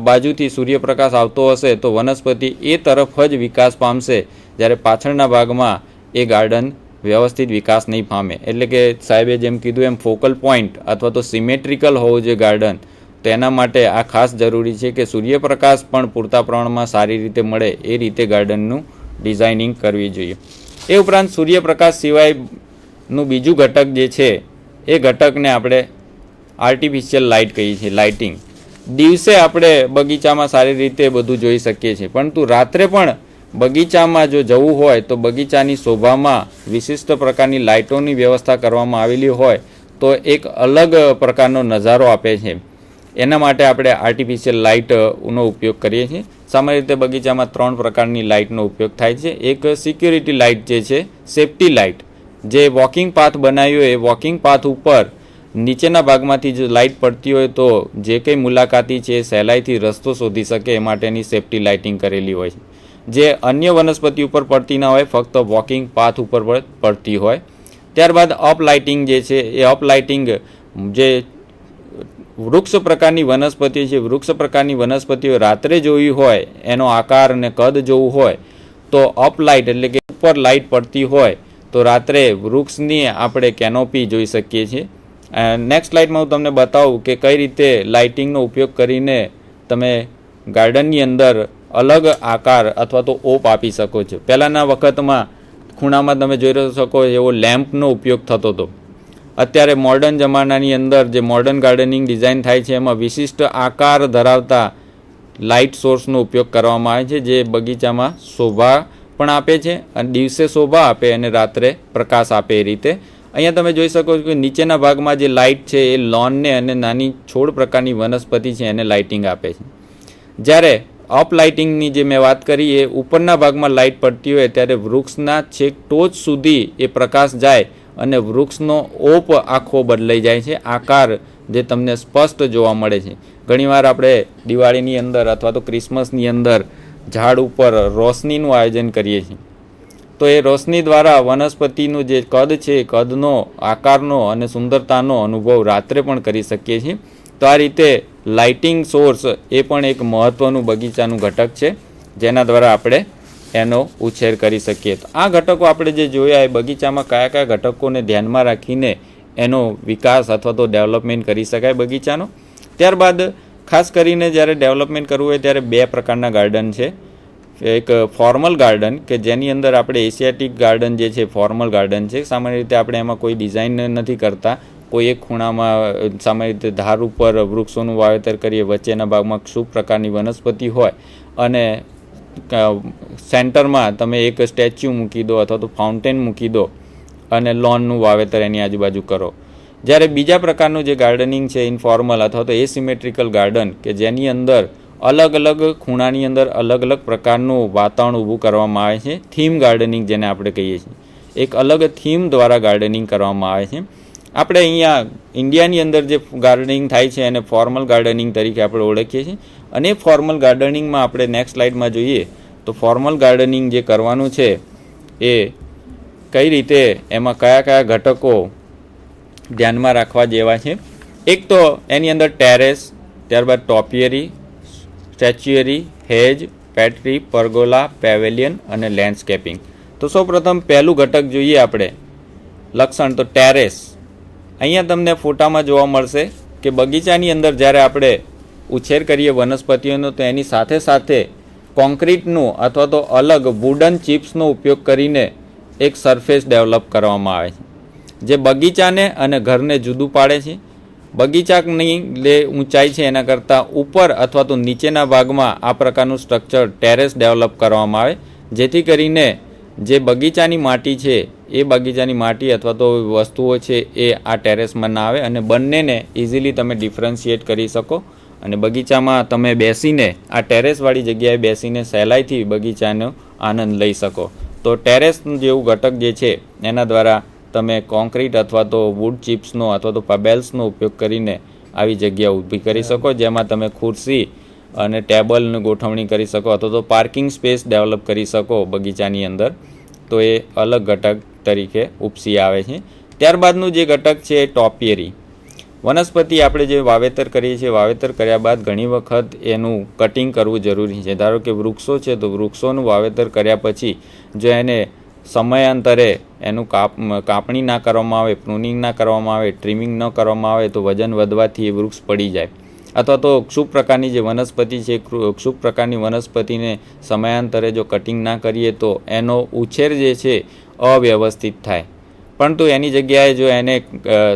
બાજુથી સૂર્યપ્રકાશ આવતો હશે તો વનસ્પતિ એ તરફ જ વિકાસ પામશે, જ્યારે પાછળના ભાગમાં એ ગાર્ડન વ્યવસ્થિત વિકાસ નહીં પામે. એટલે કે સાહેબે જેમ કીધું એમ ફોકલ પોઈન્ટ અથવા તો સિમેટ્રિકલ હોવું જોઈએ ગાર્ડન. તો એના માટે આ ખાસ જરૂરી છે કે સૂર્યપ્રકાશ પણ પૂરતા પ્રમાણમાં સારી રીતે મળે એ રીતે ગાર્ડનનું ડિઝાઇનિંગ કરવી જોઈએ. એ ઉપરાંત સૂર્યપ્રકાશ સિવાયનું બીજું ઘટક જે છે એ ઘટકને આપણે આર્ટિફિશિયલ લાઇટ કહીએ છીએ, લાઇટિંગ. દિવસે આપણે બગીચામાં સારી રીતે બધું જોઈ શકીએ છીએ, પરંતુ રાત્રે પણ બગીચામાં જો જવું હોય તો બગીચાની શોભામાં વિશિષ્ટ પ્રકારની લાઇટોની વ્યવસ્થા કરવામાં આવેલી હોય તો એક અલગ પ્રકારનો નજારો આપે છે. એના માટે આપણે આર્ટિફિશિયલ લાઇટનો ઉપયોગ કરીએ છીએ. સામાન્ય રીતે બગીચામાં 3 પ્રકારની લાઇટનો ઉપયોગ થાય છે. એક સિક્યુરિટી લાઇટ જે છે, સેફ્ટી લાઇટ, જે વોકિંગ પાથ બનાવ્યો એ વોકિંગ પાથ ઉપર નીચેના ભાગમાંથી જો લાઇટ પડતી હોય તો જે કંઈ મુલાકાતી છે એ સહેલાઈથી રસ્તો શોધી શકે એ માટેની સેફ્ટી લાઇટિંગ કરેલી હોય છે, જે અન્ય વનસ્પતિ ઉપર પડતી ના હોય, ફક્ત વોકિંગ પાથ ઉપર પડતી હોય. ત્યારબાદ અપ લાઇટિંગ જે છે એ અપ લાઇટિંગ જે વૃક્ષ પ્રકારની વનસ્પતિ છે, વૃક્ષ પ્રકારની વનસ્પતિઓ રાત્રે જોવી હોય, એનો આકાર અને કદ જોવું હોય તો અપ લાઇટ એટલે કે ઉપર લાઇટ પડતી હોય તો રાત્રે વૃક્ષની આપણે કેનોપી જોઈ શકીએ છીએ. નેક્સ્ટ સ્લાઇડમાં હું તમને બતાવું કે કઈ રીતે લાઇટિંગનો ઉપયોગ કરીને તમે ગાર્ડનની અંદર અલગ આકાર અથવા તો ઓપ આપી શકો છો. પહેલાંના વખતમાં ખૂણામાં તમે જોઈ શકો એવો લેમ્પનો ઉપયોગ થતો હતો. અત્યારે મોડર્ન જમાનાની અંદર જે મોડર્ન ગાર્ડનિંગ ડિઝાઇન થાય છે એમાં વિશિષ્ટ આકાર ધરાવતા લાઇટ સોર્સનો ઉપયોગ કરવામાં આવે છે, જે બગીચામાં શોભા પણ આપે છે અને દિવસે શોભા આપે અને રાત્રે પ્રકાશ આપે એ રીતે. અહીંયા તમે જોઈ શકો છો કે નીચેના ભાગમાં જે લાઇટ છે એ લોનને અને નાની છોડ પ્રકારની વનસ્પતિ છે એને લાઇટિંગ આપે છે. જ્યારે અપ લાઇટિંગની જે મેં વાત કરી એ ઉપરના ભાગમાં લાઇટ પડતી હોય ત્યારે વૃક્ષના છેક ટોચ સુધી એ પ્રકાશ જાય અને વૃક્ષનો ઓપ આખો બદલાઈ જાય છે, આકાર જે તમને સ્પષ્ટ જોવા મળે છે. ઘણીવાર આપણે દિવાળીની અંદર અથવા તો ક્રિસમસની અંદર ઝાડ ઉપર રોશનીનું આયોજન કરીએ છીએ, તો એ રોશની દ્વારા વનસ્પતિનું જે કદ છે કદનો, આકારનો અને સુંદરતાનો અનુભવ રાત્રે પણ કરી શકીએ છીએ. તો આ રીતે લાઇટિંગ સોર્સ એ પણ એક મહત્ત્વનું બગીચાનું ઘટક છે, જેના દ્વારા આપણે એનો ઉછેર કરી શકીએ. તો આ ઘટકો આપણે જે જોયા એ બગીચામાં કયા કયા ઘટકોને ધ્યાનમાં રાખીને એનો વિકાસ અથવા તો ડેવલપમેન્ટ કરી શકાય બગીચાનો. ત્યારબાદ ખાસ કરીને જ્યારે ડેવલપમેન્ટ કરવું હોય ત્યારે 2 પ્રકારના ગાર્ડન છે. એક ફોર્મલ ગાર્ડન કે જેની અંદર આપણે એશિયાટિક ગાર્ડન જે છે ફોર્મલ ગાર્ડન છે. સામાન્ય રીતે આપણે એમાં કોઈ ડિઝાઇન નથી કરતા, કોઈ એક ખૂણામાં સામાન્ય રીતે ધાર ઉપર વૃક્ષોનું વાવેતર કરીએ, વચ્ચેના ભાગમાં શું પ્રકારની વનસ્પતિ હોય અને સેન્ટરમાં તમે એક સ્ટેચ્યુ મૂકી દો અથવા તો ફાઉન્ટેન મૂકી દો અને લોનનું વાવેતર એની આજુબાજુ કરો. જ્યારે બીજા પ્રકારનું જે ગાર્ડનિંગ છે ઇનફોર્મલ અથવા તો એસિમેટ્રિકલ ગાર્ડન કે જેની અંદર અલગ અલગ ખૂણાની અંદર અલગ અલગ પ્રકારનું વાતાવરણ ઊભું કરવામાં આવે છે, થીમ ગાર્ડનિંગ જેને આપણે કહીએ છીએ. એક અલગ થીમ દ્વારા ગાર્ડનિંગ કરવામાં આવે છે. આપણે અહીંયા ઇન્ડિયાની અંદર જે ગાર્ડનિંગ થાય છે એને ફોર્મલ ગાર્ડનિંગ તરીકે આપણે ઓળખીએ છીએ. અને ફોર્મલ ગાર્ડનિંગમાં આપણે નેક્સ્ટ સ્લાઇડમાં જોઈએ તો ફોર્મલ ગાર્ડનિંગ જે કરવાનું છે એ કઈ રીતે, એમાં કયા કયા ઘટકો ધ્યાનમાં રાખવા જેવા છે. એક તો એની અંદર ટેરેસ, ત્યારબાદ ટોપિયરી, સ્ટેચ્યુઅરી, હેજ, પેટ્રી, પરગોલા, પેવેલિયન અને લેન્ડસ્કેપિંગ. તો સૌપ્રથમ પહેલું ઘટક જોઈએ આપણે લક્ષણ, તો ટેરેસ. અહીંયા તમને ફોટામાં જોવા મળશે કે બગીચાની અંદર જ્યારે આપણે ઉછેર કરીએ વનસ્પતિઓનો તો એની સાથે સાથે કોન્ક્રીટનું અથવા તો અલગ વુડન ચિપ્સનો ઉપયોગ કરીને એક સરફેસ ડેવલપ કરવામાં આવે છે, જે બગીચાને અને ઘરને જુદું પાડે છે. બગીચાની જે ઊંચાઈ છે એના કરતાં ઉપર અથવા તો નીચેના ભાગમાં આ પ્રકારનું સ્ટ્રક્ચર ટેરેસ ડેવલપ કરવામાં આવે, જેથી કરીને જે બગીચાની માટી છે એ બગીચાની માટી અથવા તો વસ્તુઓ છે એ આ ટેરેસમાં ના આવે અને બંનેને ઇઝીલી તમે ડિફરન્શિએટ કરી શકો અને બગીચામાં તમે બેસીને આ ટેરેસવાળી જગ્યાએ બેસીને સહેલાઈથી બગીચાનો આનંદ લઈ શકો. તો ટેરેસ જેવું ઘટક જે છે એના દ્વારા તમે કોન્ક્રીટ અથવા તો વુડ ચિપ્સનો અથવા તો પેબલ્સનો ઉપયોગ કરીને આવી જગ્યા ઊભી કરી શકો, જેમાં તમે ખુરશી અને ટેબલની ગોઠવણી કરી શકો અથવા તો પાર્કિંગ સ્પેસ ડેવલપ કરી શકો બગીચાની અંદર. તો એ અલગ ઘટક તરીકે ઉપસી આવે છે. ત્યારબાદનું જે ઘટક છે એ ટોપિયરી. વનસ્પતિ આપણે જે વાવેતર કરીએ છીએ, વાવેતર કર્યા બાદ ઘણી વખત એનું કટિંગ કરવું જરૂરી છે. ધારો કે વૃક્ષો છે તો વૃક્ષોનું વાવેતર કર્યા પછી જો એને સમયાંતરે એનું કાપણી ના કરવામાં આવે, પ્રૂનિંગ ના કરવામાં આવે, ટ્રીમિંગ ન કરવામાં આવે તો વજન વધવાથી એ વૃક્ષ પડી જાય. અથવા તો ક્ષુપ પ્રકારની જે વનસ્પતિ છે ક્ષુપ પ્રકારની વનસ્પતિને સમયાંતરે જો કટિંગ ના કરીએ તો એનો ઉછેર જે છે અવ્યવસ્થિત થાય. પરંતુ એની જગ્યાએ જો એને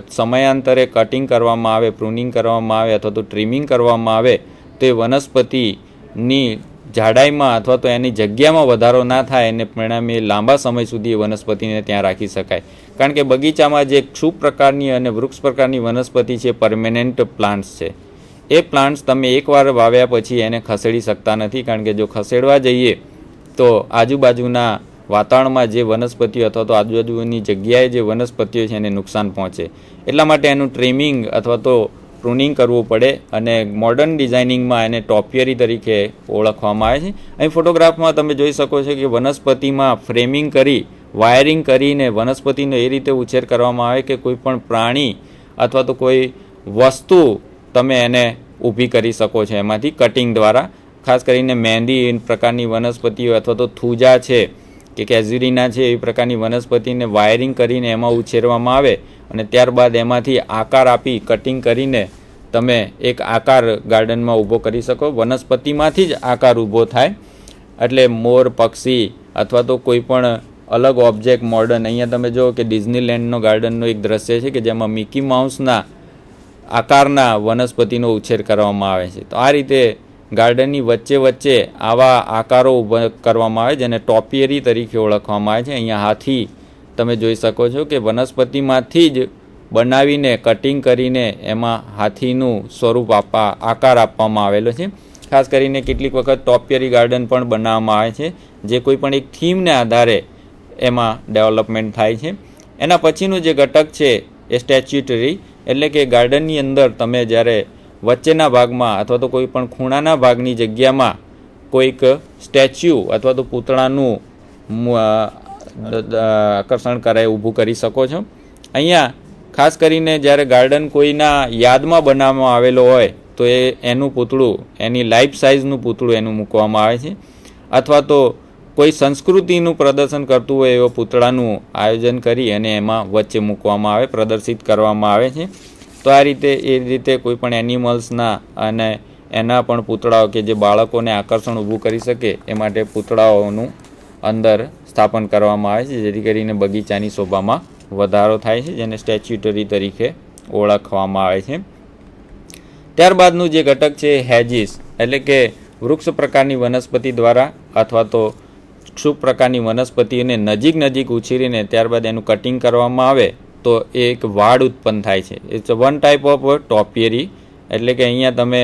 સમયાંતરે કટિંગ કરવામાં આવે, પ્રૂનિંગ કરવામાં આવે અથવા તો ટ્રીમિંગ કરવામાં આવે તો એ વનસ્પતિની જાડાઈમાં અથવા તો એની જગ્યામાં વધારો ના થાય અને પરિણામે લાંબા સમય સુધી એ વનસ્પતિને ત્યાં રાખી શકાય. કારણ કે બગીચામાં જે ક્ષુપ પ્રકારની અને વૃક્ષ પ્રકારની વનસ્પતિ છે પરમેનન્ટ પ્લાન્ટ્સ છે. એ પ્લાન્ટ્સ તમે એકવાર વાવ્યા પછી એને ખસેડી શકતા નથી, કારણ કે જો ખસેડવા જઈએ તો આજુબાજુના વાતાવરણમાં જે વનસ્પતિઓ અથવા તો આજુબાજુની જગ્યાએ જે વનસ્પતિઓ છે એને નુકસાન પહોંચે. એટલા માટે એનું ટ્રીમિંગ અથવા તો પ્રૂનિંગ કરવું પડે અને મોડર્ન ડિઝાઇનિંગમાં એને ટોપિયરી તરીકે ઓળખવામાં આવે છે. અહીં ફોટોગ્રાફમાં તમે જોઈ શકો છો કે વનસ્પતિમાં ફ્રેમિંગ કરી, વાયરિંગ કરીને વનસ્પતિનો એ રીતે ઉછેર કરવામાં આવે કે કોઈ પણ પ્રાણી અથવા તો કોઈ વસ્તુ તમે એને ઊભી કરી શકો છો એમાંથી કટિંગ દ્વારા. ખાસ કરીને મહેંદી પ્રકારની વનસ્પતિઓ અથવા તો થૂજા છે કે કેઝ્યુરીના છે એવી પ્રકારની વનસ્પતિને વાયરિંગ કરીને એમાં ઉછેરવામાં આવે અને ત્યારબાદ એમાંથી આકાર આપી કટિંગ કરીને તમે એક આકાર ગાર્ડનમાં ઊભો કરી શકો. વનસ્પતિમાંથી જ આકાર ઊભો થાય. એટલે મોર, પક્ષી અથવા તો કોઈ પણ અલગ ઓબ્જેક્ટ મોડર્ન, અહીંયા તમે જુઓ કે ડિઝનીલેન્ડનો ગાર્ડનનો એક દ્રશ્ય છે કે જેમાં મિકી માઉસના આકારના વનસ્પતિનો ઉછેર કરવામાં આવે છે. તો આ રીતે ગાર્ડનની વચ્ચે વચ્ચે આવા આકારો ઊભા કરવામાં આવે જેને ટોપિયરી તરીકે ઓળખવામાં આવે છે. અહીંયા હાથી તમે જોઈ શકો છો કે વનસ્પતિમાંથી જ બનાવીને કટિંગ કરીને એમાં હાથીનું સ્વરૂપ આકાર આપવામાં આવેલો છે. ખાસ કરીને કેટલીક વખત ટોપિયરી ગાર્ડન પણ બનાવવામાં આવે છે જે કોઈ પણ એક થીમને આધારે એમાં ડેવલપમેન્ટ થાય છે. એના પછીનું જે ઘટક છે એ સ્ટેચ્યુટરી, એટલે કે ગાર્ડનની અંદર તમે જ્યારે વચ્ચેના ભાગમાં અથવા તો કોઈ પણ ખૂણાના ભાગની જગ્યામાં કોઈક સ્ટેચ્યુ અથવા તો પૂતળાનું આકર્ષણ કરાય ઊભું કરી શકો છો. અહીંયા ખાસ કરીને જ્યારે ગાર્ડન કોઈના યાદમાં બનાવવામાં આવેલો હોય તો એનું પૂતળું, એની લાઈફ સાઇઝનું પૂતળું એનું મૂકવામાં આવે છે. અથવા તો કોઈ સંસ્કૃતિનું પ્રદર્શન કરતું હોય એવા પૂતળાનું આયોજન કરી અને એમાં વચ્ચે મૂકવામાં આવે, પ્રદર્શિત કરવામાં આવે છે. તો આ રીતે એ રીતે કોઈ પણ એનિમલ્સના અને એના પણ પૂતળાઓ કે જે બાળકોને આકર્ષણ ઊભું કરી શકે એ માટે પૂતળાઓનું અંદર સ્થાપન કરવામાં આવે છે, જેથી કરીને બગીચાની શોભામાં વધારો થાય છે, જેને સ્ટેચ્યુટરી તરીકે ઓળખવામાં આવે છે. ત્યારબાદનું જે ઘટક છે હેજીસ, એટલે કે વૃક્ષ પ્રકારની વનસ્પતિ દ્વારા અથવા તો ક્ષુપ પ્રકારની વનસ્પતિને નજીક ઉછીરીને ત્યારબાદ એનું કટિંગ કરવામાં આવે તો એ એક વાડ ઉત્પન્ન થાય છે. It's one type of topiary. એટલે કે અહીંયા તમે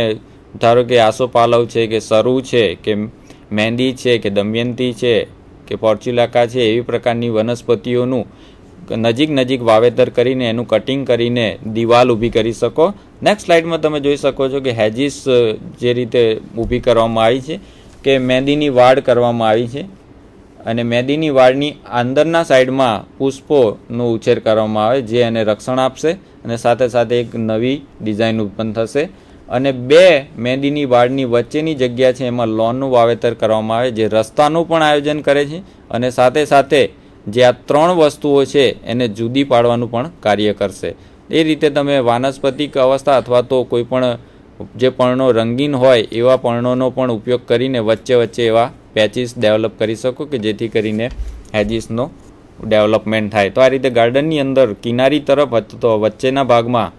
ધારો કે આસોપાલવ છે કે સરુ છે કે મહેંદી છે કે દમયંતી છે કે પોર્ચ્યુલાકા છે એવી પ્રકારની વનસ્પતિઓનું નજીક વાવેતર કરીને એનું કટિંગ કરીને દિવાલ ઊભી કરી શકો. નેક્સ્ટ સ્લાઇડમાં તમે જોઈ શકો છો કે હેજીસ જે રીતે ઊભી કરવામાં આવી છે કે મહેંદીની વાડ કરવામાં આવી છે અને મહેંદીની વાડની અંદરના સાઈડમાં પુષ્પોનો ઉછેર કરવામાં આવે જે એને રક્ષણ આપશે અને સાથે સાથે એક નવી ડિઝાઇન ઉત્પન્ન થશે. અને બે મહેંદીની વાડની વચ્ચેની જગ્યા છે એમાં લોનનું વાવેતર કરવામાં આવે જે રસ્તાનું પણ આયોજન કરે છે અને સાથે સાથે જે આ ત્રણ વસ્તુઓ છે એને જુદી પાડવાનું પણ કાર્ય કરશે. એ રીતે તમે વાનસ્પતિક અવસ્થા અથવા તો કોઈ પણ જે પર્ણો રંગીન હોય એવા પર્ણોનો પણ ઉપયોગ કરીને વચ્ચે એવા પેચીસ ડેવલપ કરી શકો કે જેથી કરીને હેજીસનો ડેવલપમેન્ટ થાય. તો આ રીતે ગાર્ડનની અંદર કિનારી તરફ અથવા તો વચ્ચેના ભાગમાં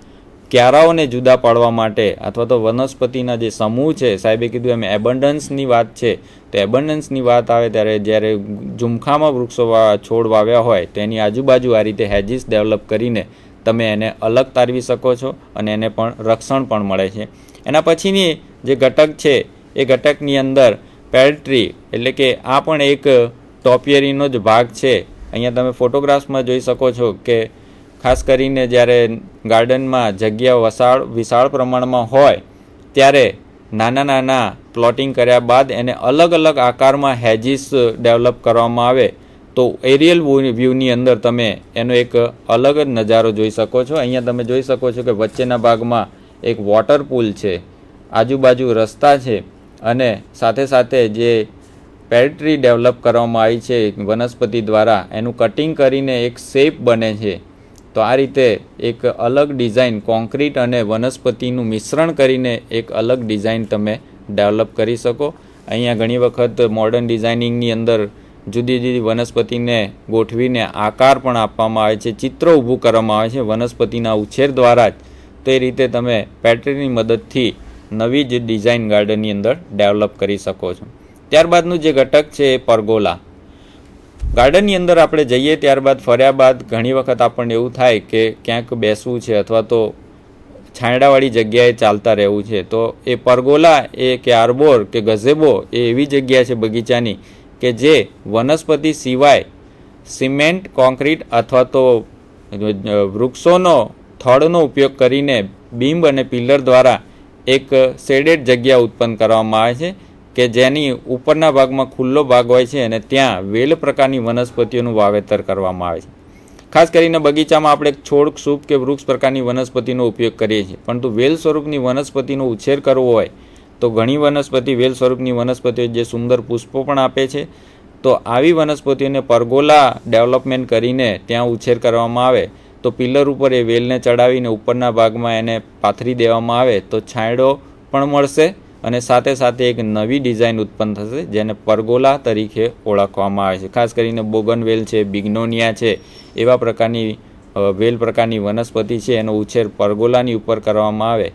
ક્યારાઓને જુદા પાડવા માટે અથવા તો વનસ્પતિના જે સમૂહ છે, સાહેબે કીધું એમ એબન્ડન્સની વાત છે, તો એબન્ડન્સની વાત આવે ત્યારે જ્યારે ઝુમખામાં વૃક્ષો છોડ વાવ્યા હોય તો એની આજુબાજુ આ રીતે હેજીસ ડેવલપ કરીને તમે એને અલગ તારવી શકો છો અને એને પણ રક્ષણ પણ મળે છે. એના પછીની જે ઘટક છે એ ઘટકની અંદર પેડટ્રી, એટલે કે આ પણ એક ટોપિયરીનો જ ભાગ છે. અહીંયા તમે ફોટોગ્રાફ્સમાં જોઈ શકો છો કે ખાસ કરીને જ્યારે ગાર્ડનમાં જગ્યા વિશાળ પ્રમાણમાં હોય ત્યારે નાના પ્લોટિંગ કર્યા બાદ એને અલગ આકારમાં હેજીસ ડેવલપ કરવામાં આવે તો એરિયલ વ્યૂની અંદર તમે એનો એક અલગ જ નજારો જોઈ શકો છો. અહીંયા તમે જોઈ શકો છો કે વચ્ચેના ભાગમાં એક વોટર પૂલ છે, આજુબાજુ રસ્તા છે અને સાથે જે પેડટ્રી ડેવલપ કરવામાં આવી છે વનસ્પતિ દ્વારા એનું કટિંગ કરીને એક શેપ બને છે તો આ રીતે એક અલગ ડિઝાઇન કોન્ક્રીટ અને વનસ્પતિનું મિશ્રણ કરીને એક અલગ ડિઝાઇન તમે ડેવલપ કરી શકો. અહીંયા ઘણી વખત મોડર્ન ડિઝાઇનિંગની અંદર જુદી જુદી વનસ્પતિને ગોઠવીને આકાર પણ આપવામાં આવે છે, ચિત્ર ઊભું કરવામાં આવે છે વનસ્પતિના ઉછેર દ્વારા જ. તો એ રીતે તમે પેટર્નની મદદથી નવી જ ડિઝાઇન ગાર્ડનની અંદર ડેવલપ કરી શકો છો. ત્યારબાદનું જે ઘટક છે એ પરગોલા. ગાર્ડનની અંદર આપણે જઈએ ત્યારબાદ ફર્યા બાદ ઘણી વખત આપણને એવું થાય કે ક્યાંક બેસવું છે અથવા તો છાંયડાવાળી જગ્યાએ ચાલતા રહેવું છે. તો એ પરગોલા એ કે આર્બોર કે ગઝેબો એ એવી જગ્યા છે બગીચાની કે જે વનસ્પતિ સિવાય સિમેન્ટ, કોન્ક્રીટ અથવા તો વૃક્ષોનો થડનો ઉપયોગ કરીને બીમ અને પિલ્લર દ્વારા એક શેડેડ જગ્યા ઉત્પન્ન કરવામાં આવે છે કે જેની ઉપરના ભાગમાં ખુલ્લો ભાગ હોય છે અને ત્યાં વેલ પ્રકારની વનસ્પતિઓનું વાવેતર કરવામાં આવે છે. ખાસ કરીને બગીચામાં આપણે છોડ, સૂપ કે વૃક્ષ પ્રકારની વનસ્પતિનો ઉપયોગ કરીએ છીએ, પરંતુ વેલ સ્વરૂપની વનસ્પતિનો ઉછેર કરવો હોય તો ઘણી વનસ્પતિ વેલ સ્વરૂપની વનસ્પતિઓ જે સુંદર પુષ્પો પણ આપે છે. તો આવી વનસ્પતિઓને પરગોલા ડેવલપમેન્ટ કરીને ત્યાં ઉછેર કરવામાં આવે તો પિલ્લર ઉપર એ વેલને ચડાવીને ઉપરના ભાગમાં એને પાથરી દેવામાં આવે તો છાંયડો પણ મળશે અને સાથે સાથે એક નવી ડિઝાઇન ઉત્પન્ન થશે જેને પરગોલા તરીકે ઓળખવામાં આવે છે. ખાસ કરીને બોગનવેલ છે, બિગ્નોનિયા છે, એવા પ્રકારની વેલ પ્રકારની વનસ્પતિ છે એનો ઉછેર પરગોલાની ઉપર કરવામાં આવે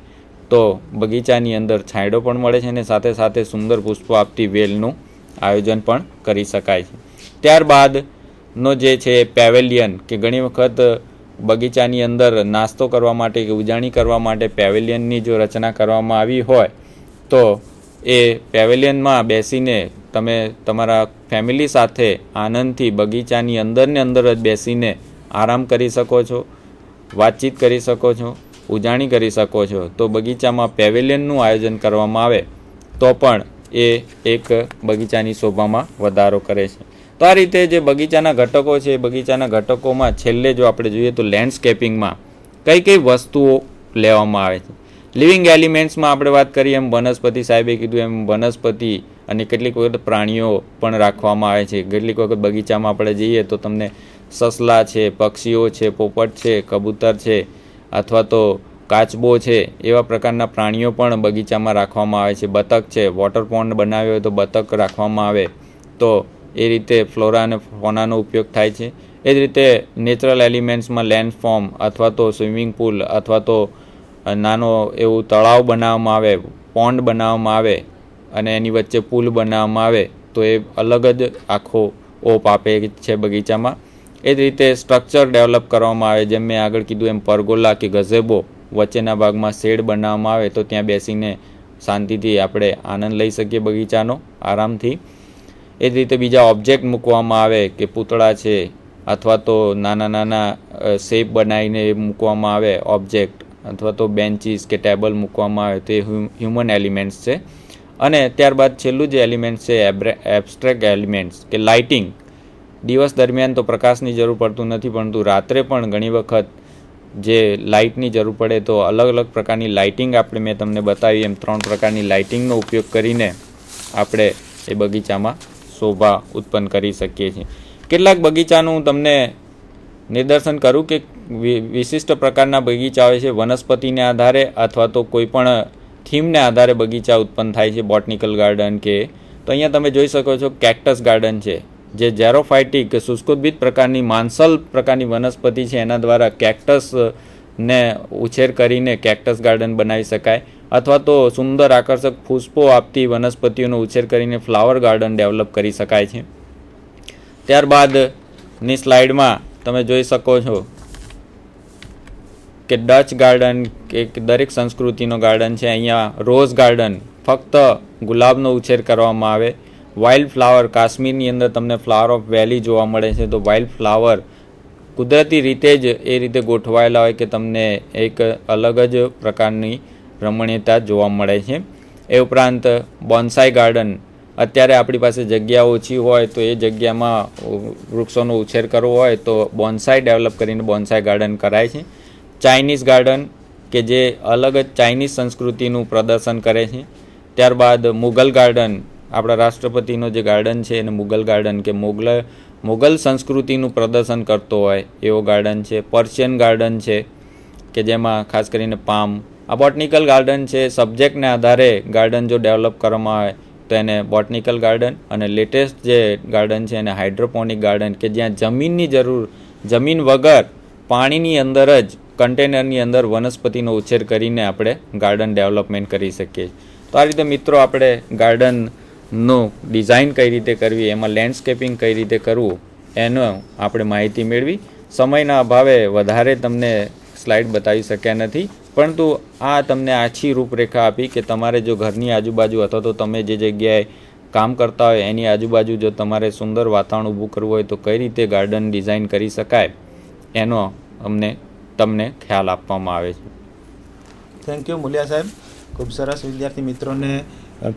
તો બગીચાની અંદર છાંયડો પણ મળે છે અને સાથે સાથે સુંદર પુષ્પો આપતી વેલનું આયોજન પણ કરી શકાય છે. ત્યારબાદનો જે છે પેવેલિયન કે ઘણી વખત બગીચાની અંદર નાસ્તો કરવા માટે કે ઉજાણી કરવા માટે પેવેલિયનની જો રચના કરવામાં આવી હોય તો એ પેવેલિયનમાં બેસીને તમે તમારા ફેમિલી સાથે આનંદથી બગીચાની અંદરને અંદર જ બેસીને આરામ કરી શકો છો, વાતચીત કરી શકો છો, ઉજાણી કરી શકો છો. તો બગીચામાં પેવેલિયનનું આયોજન કરવામાં આવે તો પણ એ એક બગીચાની શોભામાં વધારો કરે છે. તો આ રીતે જે બગીચાના ઘટકો છે એ બગીચાના ઘટકોમાં છેલ્લે જો આપણે જોઈએ તો લેન્ડસ્કેપિંગમાં કઈ કઈ વસ્તુઓ લેવામાં આવે છે. લિવિંગ એલિમેન્ટ્સમાં આપણે વાત કરીએ એમ વનસ્પતિ, સાહેબે કીધું એમ વનસ્પતિ અને કેટલીક વખત પ્રાણીઓ પણ રાખવામાં આવે છે. કેટલીક વખત બગીચામાં આપણે જઈએ તો તમને સસલા છે, પક્ષીઓ છે, પોપટ છે, કબૂતર છે અથવા તો કાચબો છે એવા પ્રકારના પ્રાણીઓ પણ બગીચામાં રાખવામાં આવે છે. બતક છે, વોટર પોન્ડ બનાવ્યો હોય તો બતક રાખવામાં આવે તો એ રીતે ફ્લોરા અને ફોનાનો ઉપયોગ થાય છે. એ જ રીતે નેચરલ એલિમેન્ટ્સમાં લેન્ડફોર્મ અથવા તો સ્વિમિંગ પુલ અથવા તો નાનો એવું તળાવ બનાવવામાં આવે, પોન્ડ બનાવવામાં આવે અને એની વચ્ચે પુલ બનાવવામાં આવે તો એ અલગ જ આખો ઓપ આપે છે બગીચામાં. એ જ રીતે સ્ટ્રક્ચર ડેવલપ કરવામાં આવે, જેમ મેં આગળ કીધું એમ પરગોલા કે ગઝેબો વચ્ચેના ભાગમાં શેડ બનાવવામાં આવે તો ત્યાં બેસીને શાંતિથી આપણે આનંદ લઈ શકીએ બગીચાનો આરામથી. એ જ રીતે બીજા ઓબ્જેક્ટ મૂકવામાં આવે કે પૂતળા છે અથવા તો નાના નાના શેપ બનાવીને મૂકવામાં આવે ઓબ્જેક્ટ અથવા તો બેન્ચીસ કે ટેબલ મૂકવામાં આવે તો એ હ્યુમન એલિમેન્ટ્સ છે. અને ત્યારબાદ છેલ્લું જે એલિમેન્ટ છે એબ્સ્ટ્રેક્ટ એલિમેન્ટ્સ કે લાઇટિંગ. દિવસ દરમિયાન તો પ્રકાશની જરૂર પડતું નથી, પરંતુ રાત્રે પણ ઘણી વખત જે લાઇટની જરૂર પડે તો અલગ અલગ પ્રકારની લાઇટિંગ આપણે મેં તમને બતાવી એમ 3 પ્રકારની લાઇટિંગનો ઉપયોગ કરીને આપણે એ બગીચામાં શોભા ઉત્પન્ન કરી શકીએ છીએ. કેટલાક બગીચાનું તમને નિદર્શન કરું કે વિશિષ્ટ પ્રકારના બગીચા હોય છે વનસ્પતિને આધારે અથવા તો કોઈ પણ થીમને આધારે બગીચા ઉત્પન્ન થાય છે, બોટનિકલ ગાર્ડન કે. તો અહીંયા તમે જોઈ શકો છો કેક્ટસ ગાર્ડન છે જે ઝેરોફાઇટિક શુષ્કોદ્ભિદ પ્રકારની માંસલ પ્રકારની વનસ્પતિ છે એના દ્વારા કેક્ટસને ઉછેર કરીને કેક્ટસ ગાર્ડન બનાવી શકાય અથવા તો સુંદર આકર્ષક પુષ્પો આપતી વનસ્પતિઓનો ઉછેર કરીને ફ્લાવર ગાર્ડન ડેવલપ કરી શકાય છે. ત્યારબાદની સ્લાઇડમાં તમે જોઈ શકો છો કે ડચ ગાર્ડન કે દરેક સંસ્કૃતિનો ગાર્ડન છે. અહીંયા રોઝ ગાર્ડન ફક્ત ગુલાબનો ઉછેર કરવામાં આવે. વાઇલ્ડ ફ્લાવર, કાશ્મીરની અંદર તમને ફ્લાવર ઓફ વેલી જોવા મળે છે તો વાઇલ્ડ ફ્લાવર કુદરતી રીતે જ એ રીતે ગોઠવાયેલા હોય કે તમને એક અલગ જ પ્રકારની રમણીયતા જોવા મળે છે. એ ઉપરાંત બોન્સાઈ ગાર્ડન, અત્યારે આપણી પાસે જગ્યા ઓછી હોય તો એ જગ્યામાં વૃક્ષોનો ઉછેર કરવો હોય તો બોન્સાઈ ડેવલપ કરીને બોન્સાઈ ગાર્ડન કરાય છે. ચાઇનીઝ ગાર્ડન કે જે અલગ જ ચાઇનીઝ સંસ્કૃતિનું પ્રદર્શન કરે છે. ત્યારબાદ મુગલ ગાર્ડન, આપણા રાષ્ટ્રપતિનો જે ગાર્ડન છે એને મુગલ ગાર્ડન કે મુઘલ સંસ્કૃતિનું પ્રદર્શન કરતો હોય એવો ગાર્ડન છે. પર્શિયન ગાર્ડન છે કે જેમાં ખાસ કરીને પામ. આ બોટનિકલ ગાર્ડન છે. સબ્જેક્ટને આધારે ગાર્ડન જો ડેવલપ કરવામાં આવે તો એને બોટનિકલ ગાર્ડન, અને લેટેસ્ટ જે ગાર્ડન છે એને હાઇડ્રોપોનિક ગાર્ડન, કે જ્યાં જમીનની જમીન વગર પાણીની અંદર જ કન્ટેનરની અંદર વનસ્પતિનો ઉછેર કરીને આપણે ગાર્ડન ડેવલપમેન્ટ કરી શકીએ. તો આ રીતે મિત્રો આપણે ગાર્ડનનું ડિઝાઇન કઈ રીતે કરવી, એમાં લેન્ડસ્કેપિંગ કઈ રીતે કરવું એનો આપણે માહિતી મેળવી. સમયના અભાવે વધારે તમને સ્લાઇડ બતાવી શક્યા નથી, પરંતુ આ તમને આછી રૂપરેખા આપી કે તમારે જો ઘરની આજુબાજુ અથવા તો તમે જે જગ્યાએ કામ કરતા હોય એની આજુબાજુ જો તમારે સુંદર વાતાવરણ ઊભું કરવું હોય તો કઈ રીતે ગાર્ડન ડિઝાઇન કરી શકાય એનો તમને ખ્યાલ આપવામાં આવે છે. થેન્ક યુ મુલિયા સાહેબ. ખૂબ સરસ. વિદ્યાર્થી મિત્રોને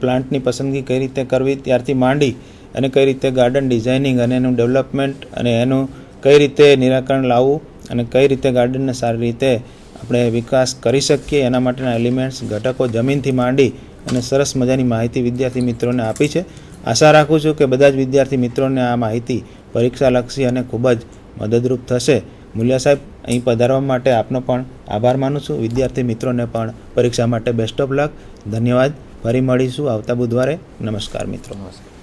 પ્લાન્ટની પસંદગી કઈ રીતે કરવી ત્યારથી માંડી અને કઈ રીતે ગાર્ડન ડિઝાઇનિંગ અને એનું ડેવલપમેન્ટ અને એનું કઈ રીતે નિરાકરણ લાવવું અને કઈ રીતે ગાર્ડનને સારી રીતે આપણે વિકાસ કરી શકીએ એના માટેના એલિમેન્ટ્સ, ઘટકો જમીનથી માંડી અને સરસ મજાની માહિતી વિદ્યાર્થી મિત્રોને આપી છે. આશા રાખું છું કે બધા જ વિદ્યાર્થી મિત્રોને આ માહિતી પરીક્ષાલક્ષી અને ખૂબ જ મદદરૂપ થશે. મુલિયા સાહેબ, અહીં પધારવા માટે આપનો પણ આભાર માનું છું. વિદ્યાર્થી મિત્રોને પણ પરીક્ષા માટે બેસ્ટ ઓફ લક. ધન્યવાદ. ફરી મળીશું આવતા બુધવારે. નમસ્કાર મિત્રો. નમસ્કાર.